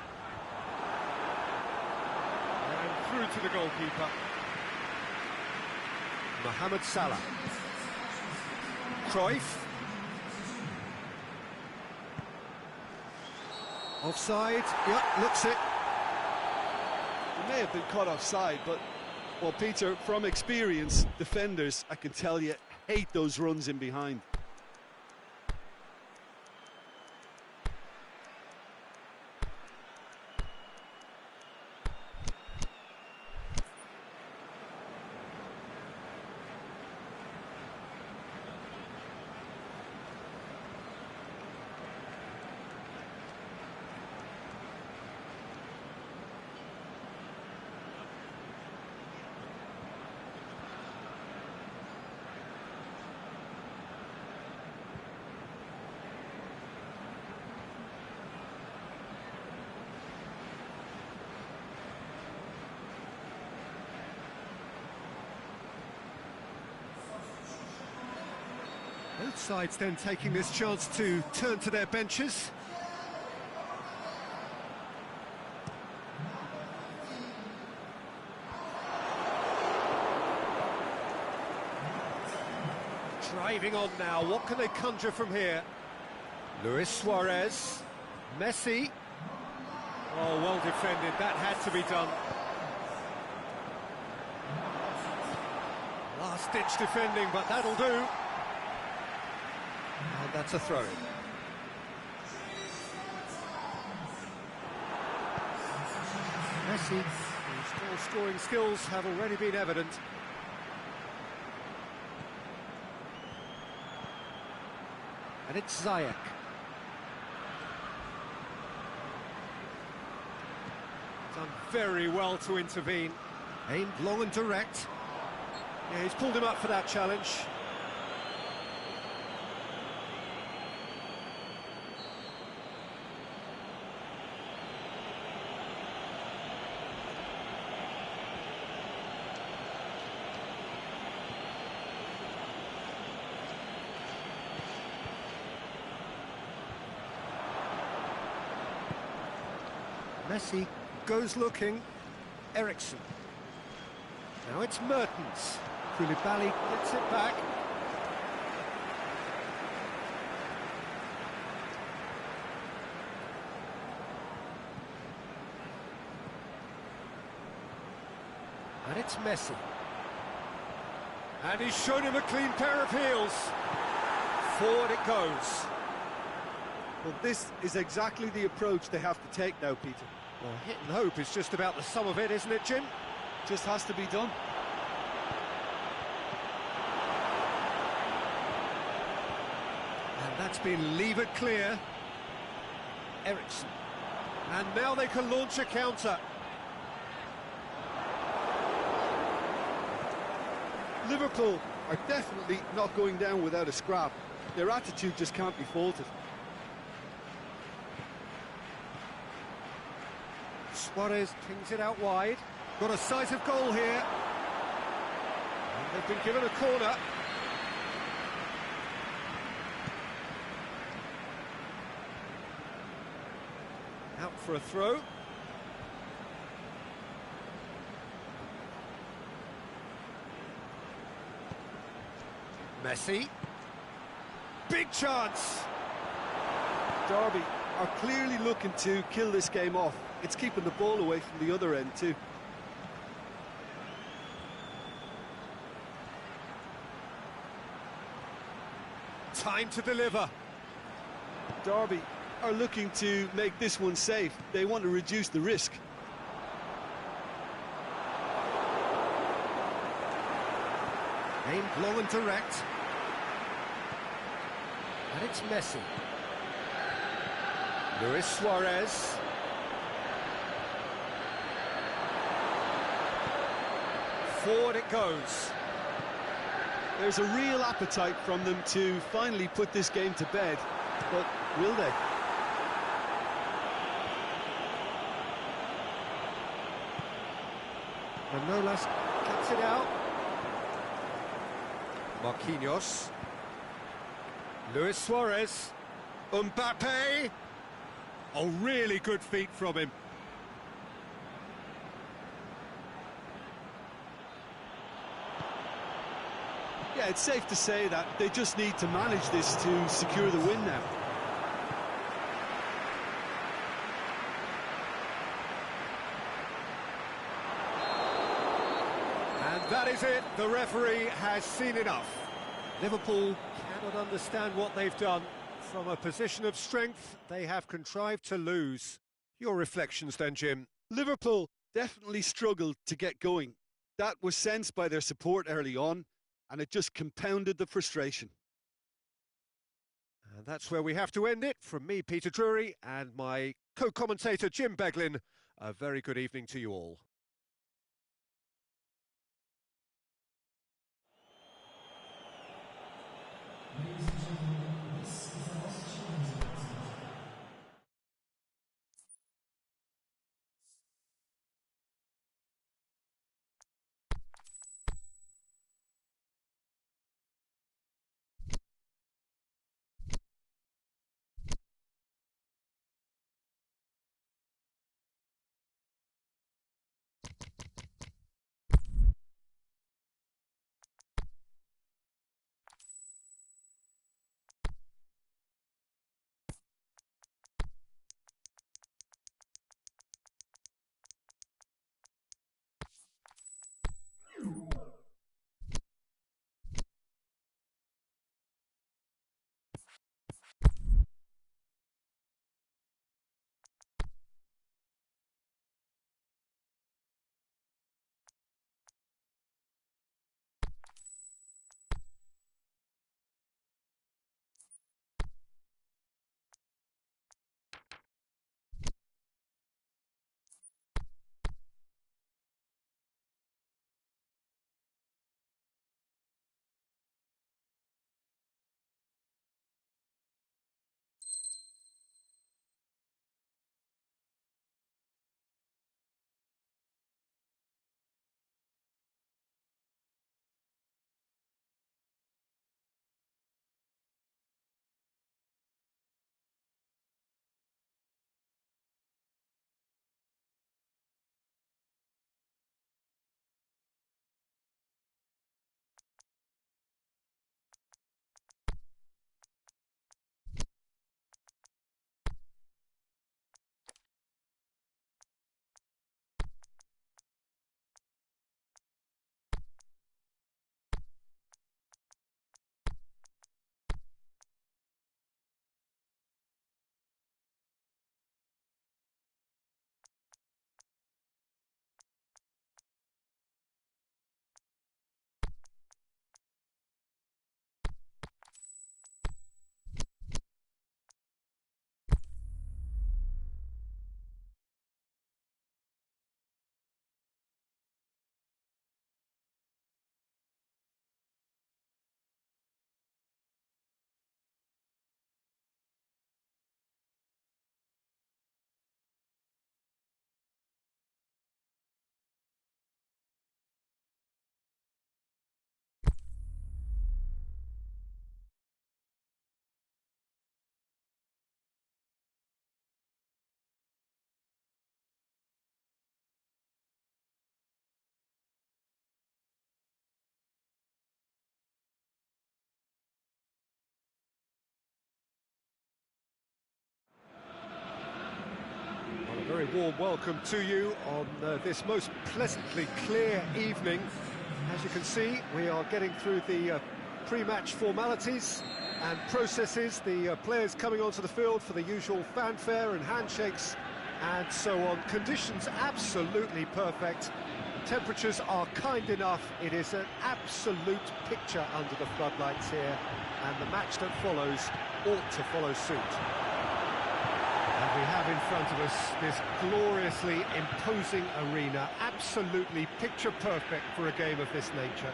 And through to the goalkeeper. Mohamed Salah. Cruyff. Offside, yep, looks it. He may have been caught offside, but, well, Peter, from experience, defenders, I can tell you, hate those runs in behind. Both sides then taking this chance to turn to their benches. Driving on now, what can they conjure from here? Luis Suarez, Messi. Oh, well defended, that had to be done. Last-ditch defending, but that'll do. And that's a throw. Messi, whose goal-scoring skills have already been evident. And it's Ziyech. Done very well to intervene. Aimed long and direct. Yeah, he's pulled him up for that challenge. Messi goes looking. Eriksen. Now it's Mertens. Koulibaly gets it back. And it's Messi. And he's shown him a clean pair of heels. Forward it goes. Well, this is exactly the approach they have to take now, Peter. Well, hit and hope is just about the sum of it, isn't it, Jim? Just has to be done. And that's been levered clear. Eriksen. And now they can launch a counter. Liverpool are definitely not going down without a scrap. Their attitude just can't be faulted. Suarez pings it out wide. Got a sight of goal here. And they've been given a corner. Out for a throw. Messi. Big chance. Derby are clearly looking to kill this game off. It's keeping the ball away from the other end too. Time to deliver. Derby are looking to make this one safe. They want to reduce the risk. Aimed long and direct. And it's Messi. Luis Suarez. Forward it goes. There's a real appetite from them to finally put this game to bed, but will they? Manolas cuts it out. Marquinhos. Luis Suarez. Mbappe. Oh, really good feet from him. Yeah, it's safe to say that they just need to manage this to secure the win now. That is it. The referee has seen enough. Liverpool cannot understand what they've done. From a position of strength, they have contrived to lose. Your reflections then, Jim? Liverpool definitely struggled to get going. That was sensed by their support early on, and it just compounded the frustration. And that's where we have to end it. From me, Peter Drury, and my co-commentator, Jim Beglin, a very good evening to you all. A very warm welcome to you on this most pleasantly clear evening. As you can see, we are getting through the pre-match formalities and processes, the players coming onto the field for the usual fanfare and handshakes and so on. Conditions absolutely perfect. Temperatures are kind enough. It is an absolute picture under the floodlights here, and the match that follows ought to follow suit. And we have in front of us this gloriously imposing arena, absolutely picture perfect for a game of this nature.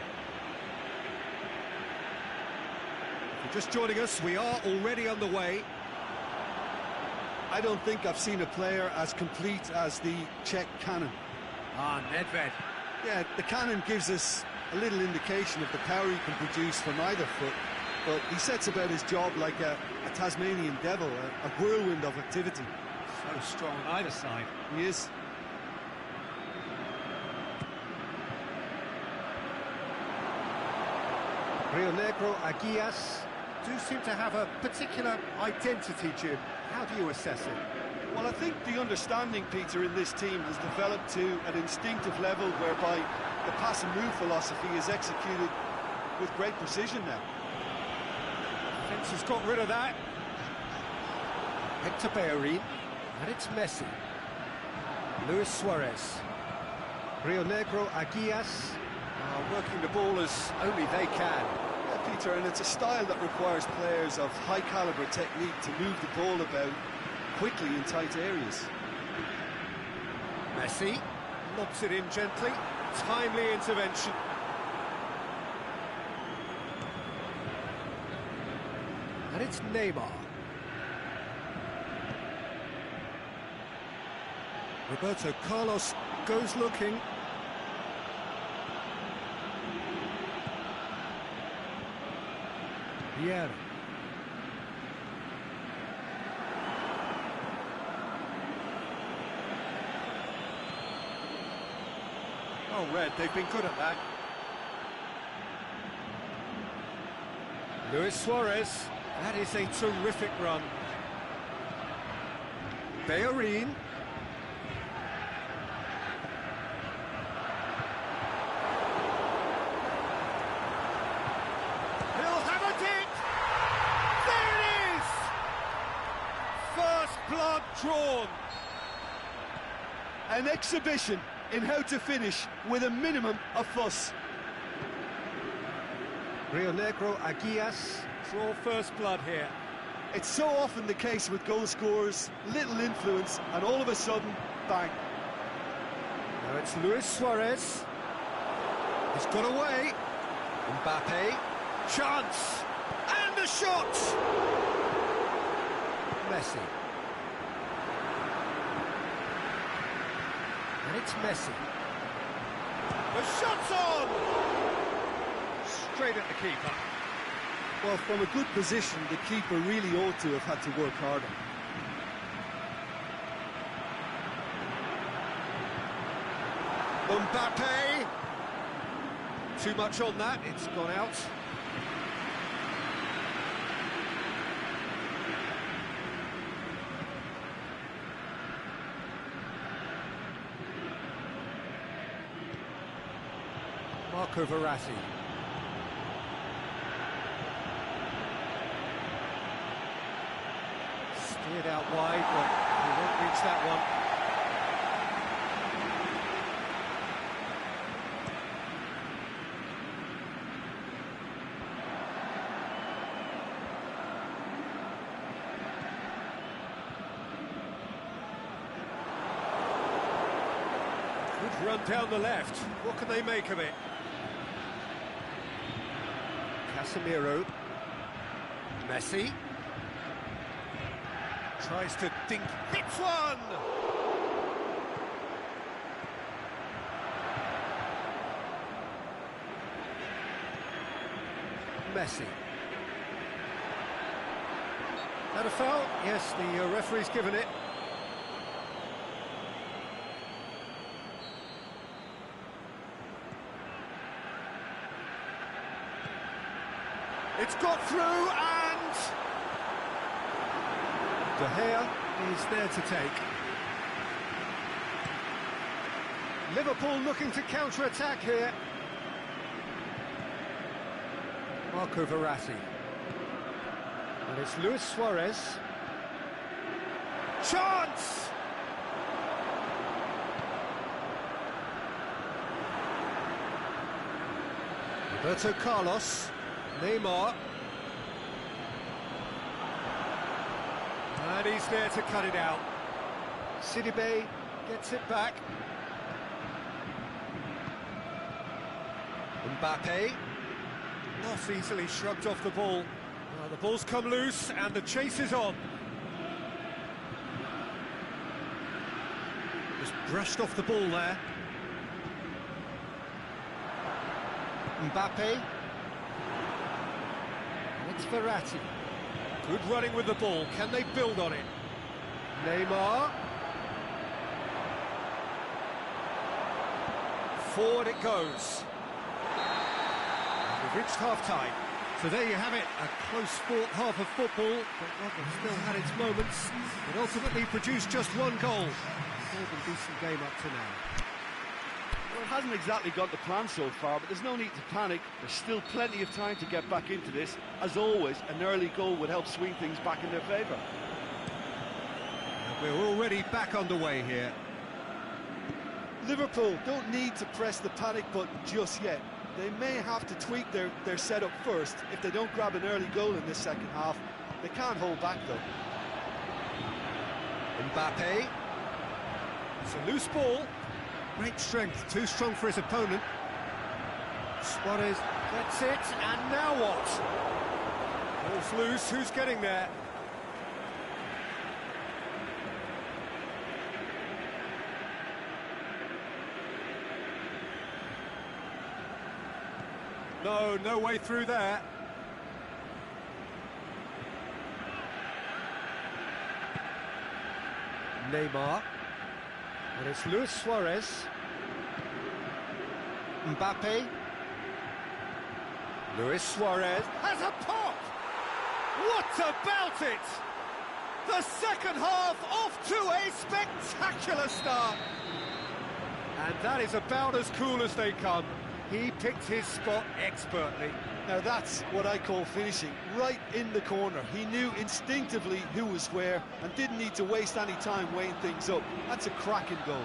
If you're just joining us, we are already on the way. I don't think I've seen a player as complete as the Czech cannon. Ah, Nedved. Yeah, the cannon gives us a little indication of the power he can produce from either foot, but he sets about his job like a Tasmanian devil, a whirlwind of activity. So strong on either side. He is. Rio Negro Aguias do seem to have a particular identity, Jim. How do you assess it? Well, I think the understanding, Peter, in this team has developed to an instinctive level whereby the pass and move philosophy is executed with great precision now. Defence has got rid of that. Hector Bellerin, and it's Messi. Luis Suarez. Rio Negro Aguias are working the ball as only they can. Yeah, Peter, and it's a style that requires players of high-caliber technique to move the ball about quickly in tight areas. Messi lobs it in gently. Timely intervention. And it's Neymar. Roberto Carlos goes looking. Vieira. Oh, Red, they've been good at that. Luis Suarez, that is a terrific run. Bellerin. He'll have a dig! There it is! First blood drawn. An exhibition in how to finish with a minimum of fuss. Rio Negro Aguias draw first blood here. It's so often the case with goal scorers, little influence, and all of a sudden, bang. Now it's Luis Suarez. He's got away. Mbappe. Chance. And a shot! Messi. And it's Messi. The shot's on! Straight at the keeper. Well, from a good position, the keeper really ought to have had to work harder. Mbappe. Too much on that, it's gone out. Marco Verratti. Steered out wide, but he won't reach that one. Good run down the left. What can they make of it? Casemiro. Messi. Tries to dink. Hits one! Messi. That a foul? Yes, the referee's given it. It's got through and... De Gea is there to take. Liverpool looking to counter-attack here. Marco Verratti. And it's Luis Suarez. Chance! Roberto Carlos. Neymar. And he's there to cut it out. Sidibe gets it back. Mbappe. Not easily shrugged off the ball. The ball's come loose and the chase is on. Just brushed off the ball there. Mbappe. It's Verratti. Good running with the ball. Can they build on it? Neymar. Forward it goes. We've reached half-time. So there you have it, a close-fought half of football, but one that still had its moments, but ultimately produced just one goal. More than decent game up to now. Well, it hasn't exactly got the plan so far, but there's no need to panic. There's still plenty of time to get back into this. As always, an early goal would help swing things back in their favour. We're already back underway here. Liverpool don't need to press the panic button just yet. They may have to tweak their setup first. If they don't grab an early goal in this second half, they can't hold back though. Mbappe. It's a loose ball. Great strength, too strong for his opponent. Suarez gets it, and now what? Ball's loose, who's getting there? No way through there. Neymar. And it's Luis Suarez. Mbappe. Luis Suarez has a pop! What about it? The second half off to a spectacular start. And that is about as cool as they come. He picked his spot expertly. Now that's what I call finishing, right in the corner. He knew instinctively who was where and didn't need to waste any time weighing things up. That's a cracking goal.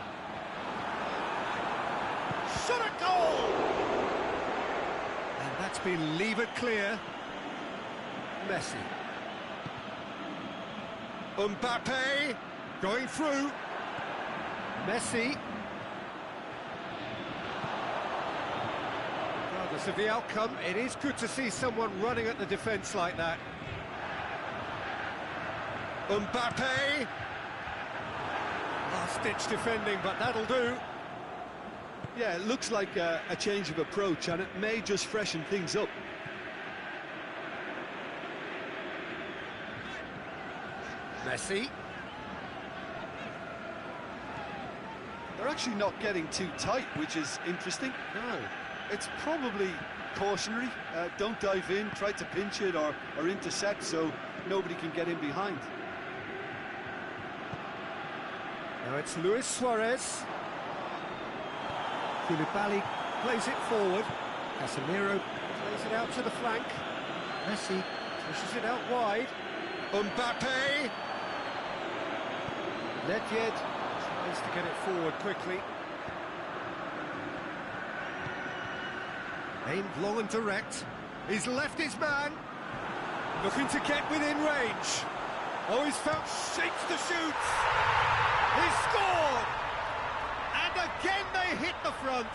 Shot a goal! And that's been levered clear. Messi. Mbappe going through. Messi. Regardless of the outcome, it is good to see someone running at the defence like that. Mbappe! Last-ditch defending, but that'll do. Yeah, it looks like a change of approach, and it may just freshen things up. Messi. They're actually not getting too tight, which is interesting. No. It's probably cautionary. Don't dive in, try to pinch it or intercept so nobody can get in behind. Now it's Luis Suarez. Koulibaly plays it forward. Casemiro plays it out to the flank. Messi pushes it out wide. Mbappe! Nedved tries to get it forward quickly. Aimed long and direct. He's left his man. Looking to get within range. Oh, he's found shapes to shoot. He scored! And again they hit the front.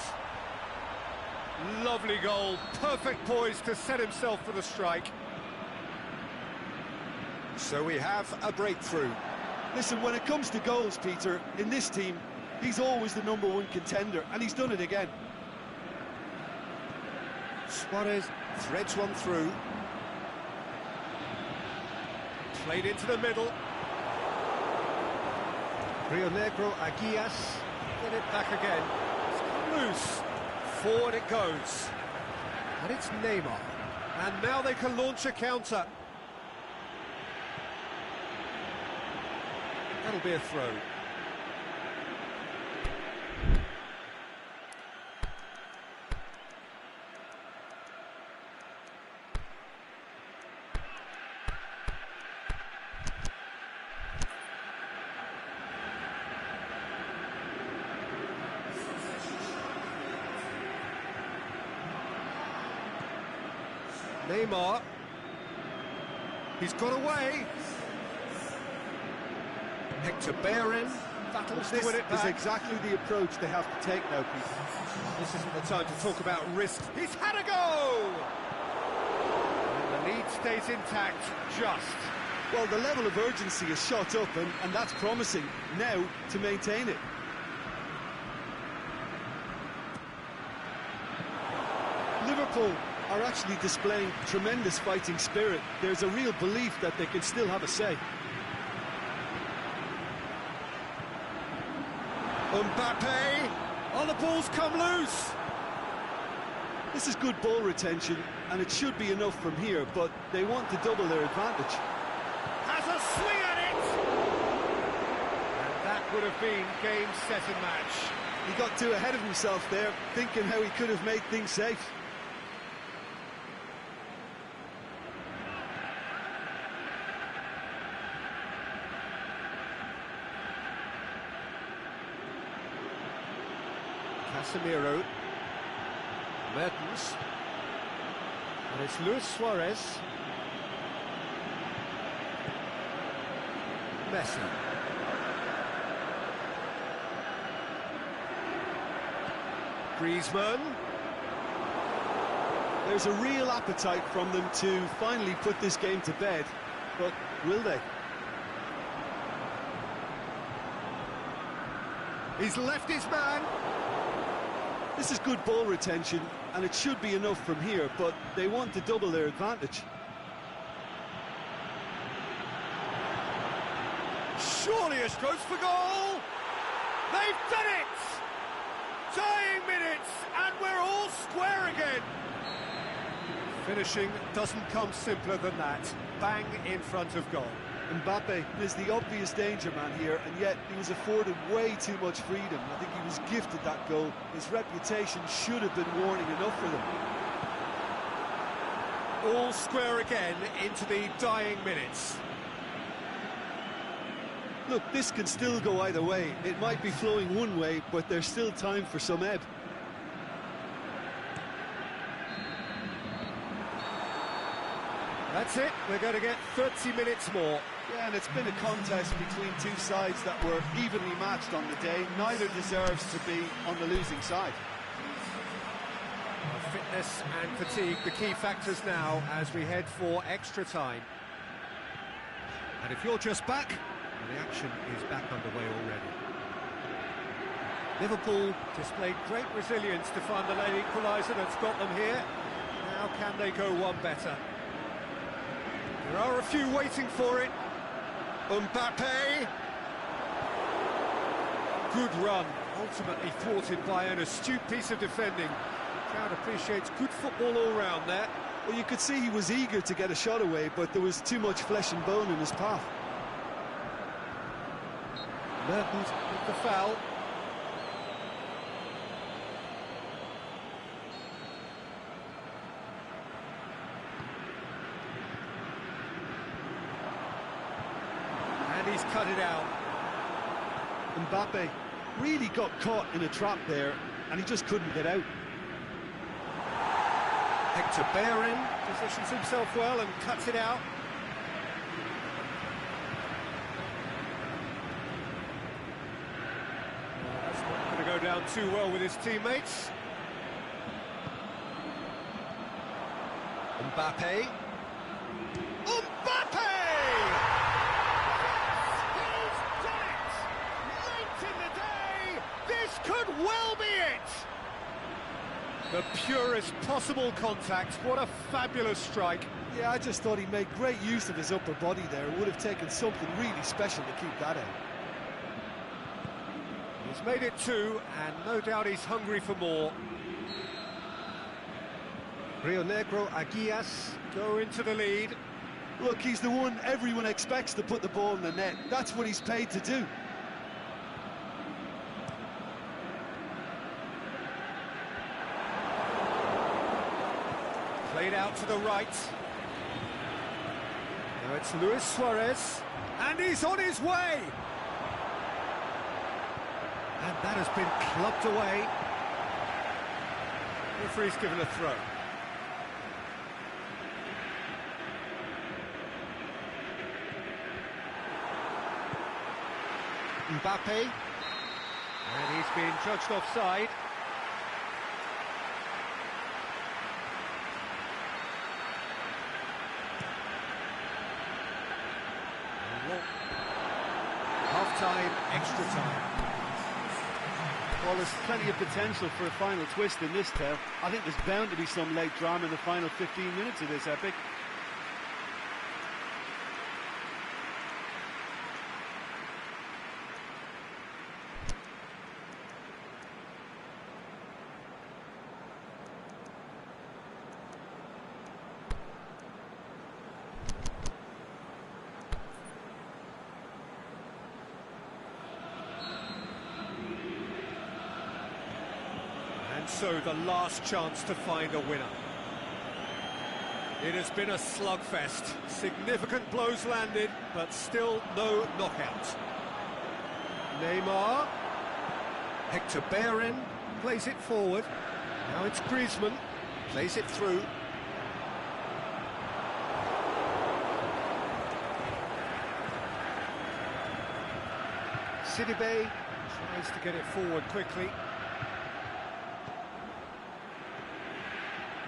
Lovely goal. Perfect poise to set himself for the strike. So we have a breakthrough. Listen, when it comes to goals, Peter, in this team, he's always the #1 contender, and he's done it again. Suarez threads one through. Played into the middle. Rio Negro Aguias. Get it back again. It's come loose. Forward it goes. And it's Neymar. And now they can launch a counter. That'll be a throw. Neymar. He's got away. Hector Bellerin battles to win it back. This is exactly the approach they have to take now, Peter. This isn't the time to talk about risks. He's had a go! And the lead stays intact, just. Well, the level of urgency is shot up, and that's promising now to maintain it. Liverpool are actually displaying tremendous fighting spirit. There's a real belief that they can still have a say. Mbappe! Oh, the ball's come loose! This is good ball retention, and it should be enough from here, but they want to double their advantage. Has a swing at it! And that would have been game, set and match. He got too ahead of himself there, thinking how he could have made things safe. Casemiro. Mertens. And it's Luis Suarez. Messi. Griezmann. There's a real appetite from them to finally put this game to bed, but will they? He's left his man. This is good ball retention, and it should be enough from here, but they want to double their advantage. Surely a stroke for goal! They've done it! Dying minutes, and we're all square again! Finishing doesn't come simpler than that. Bang in front of goal. Mbappe is the obvious danger man here, and yet he was afforded way too much freedom. I think he was gifted that goal. His reputation should have been warning enough for them. All square again into the dying minutes. Look, this can still go either way. It might be flowing one way, but there's still time for some ebb. That's it, we're going to get 30 minutes more. Yeah, and it's been a contest between two sides that were evenly matched on the day. Neither deserves to be on the losing side. Fitness and fatigue, the key factors now as we head for extra time. And if you're just back, well, the action is back underway already. Liverpool displayed great resilience to find the late equaliser that's got them here. Now can they go one better? There are a few waiting for it. Mbappe. Good run, ultimately thwarted by an astute piece of defending. The crowd appreciates good football all round there. Well, you could see he was eager to get a shot away, but there was too much flesh and bone in his path. Mertens with the foul. And he's cut it out. Mbappe really got caught in a trap there, and he just couldn't get out. Hector Bellerin positions himself well and cuts it out. That's not going to go down too well with his teammates. Mbappe. Mbappe! He's done it! Late in the day, this could well be it! The purest possible contact. What a fabulous strike. Yeah, I just thought he made great use of his upper body there. It would have taken something really special to keep that out. He's made it two, and no doubt he's hungry for more. Rio Negro Aguias go into the lead. Look, he's the one everyone expects to put the ball in the net. That's what he's paid to do. Played out to the right. Now it's Luis Suarez, and he's on his way! And that has been clubbed away. Referee's given a throw. Mbappe, and he's been judged offside. Half-time, extra time. Well, there's plenty of potential for a final twist in this tale. I think there's bound to be some late drama in the final 15 minutes of this epic. So the last chance to find a winner. It has been a slugfest. Significant blows landed, but still no knockout. Neymar. Hector Bellerin plays it forward. Now it's Griezmann. Plays it through. Sidibe tries to get it forward quickly.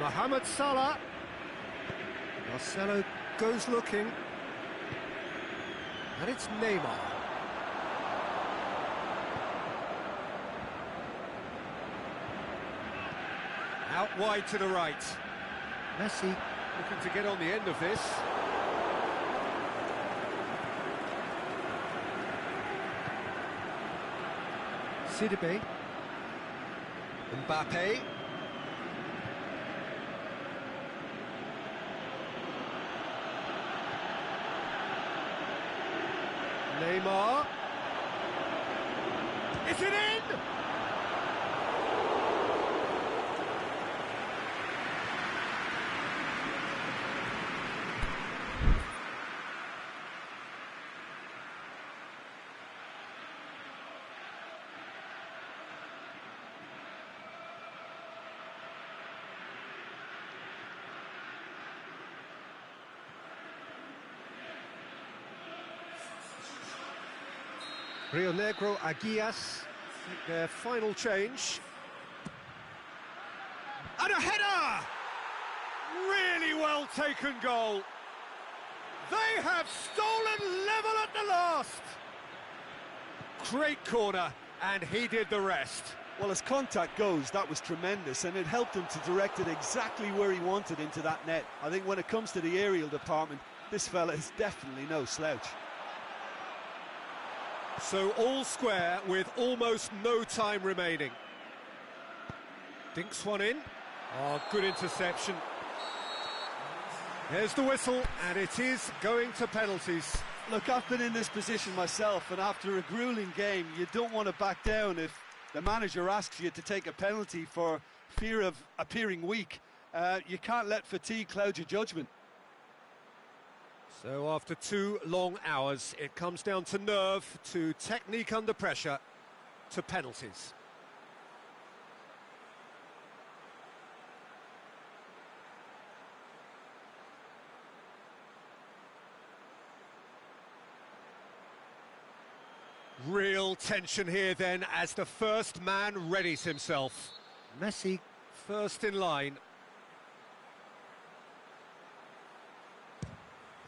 Mohamed Salah. Marcelo goes looking. And it's Neymar. Out wide to the right. Messi looking to get on the end of this. Sidibe. Mbappe. Neymar. Is it in? Rio Negro Aguias make their final change. And a header! Really well taken goal. They have stolen level at the last. Great corner, and he did the rest. Well, as contact goes, that was tremendous, and it helped him to direct it exactly where he wanted into that net. I think when it comes to the aerial department, this fella is definitely no slouch. So all square with almost no time remaining. Dinks one in. Oh, good interception. There's the whistle, and it is going to penalties. Look, I've been in this position myself, and after a grueling game, you don't want to back down if the manager asks you to take a penalty for fear of appearing weak. You can't let fatigue cloud your judgment. So after 2 long hours, it comes down to nerve, to technique under pressure, to penalties. Real tension here then as the first man readies himself. Messi first in line.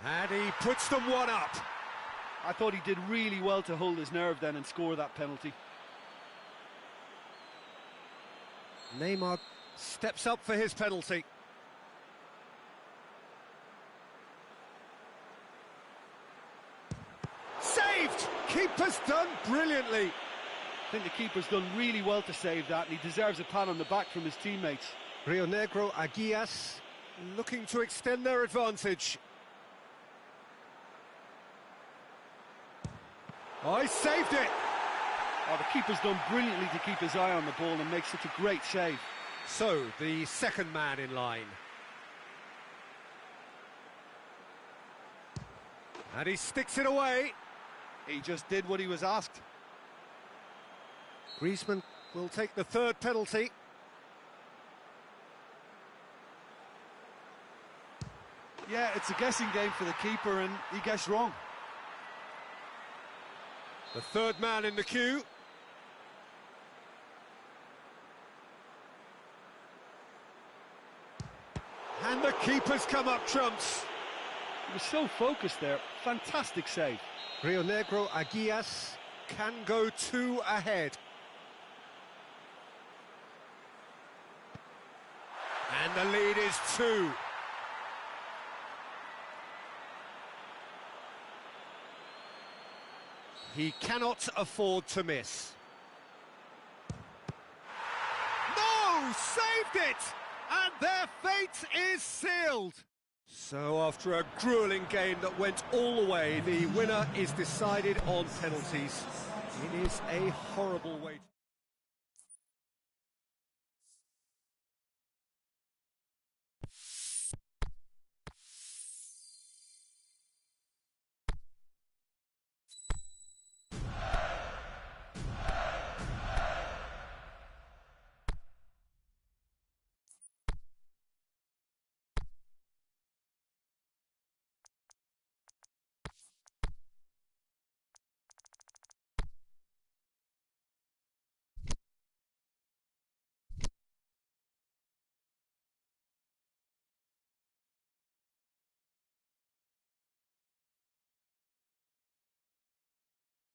And he puts them one up. I thought he did really well to hold his nerve then and score that penalty. Neymar steps up for his penalty. Saved! Keeper's done brilliantly. I think the keeper's done really well to save that, and he deserves a pat on the back from his teammates. Rio Negro Aguias looking to extend their advantage. Oh, he saved it! Oh, the keeper's done brilliantly to keep his eye on the ball and make such a great save. So, the second man in line. And he sticks it away. He just did what he was asked. Griezmann will take the third penalty. Yeah, it's a guessing game for the keeper, and he guessed wrong. The third man in the queue. And the keeper's come up trumps. He was so focused there. Fantastic save. Rio Negro Aguias can go 2 ahead. And the lead is 2. He cannot afford to miss. No! Saved it! And their fate is sealed. So after a grueling game that went all the way, the winner is decided on penalties. It is a horrible way.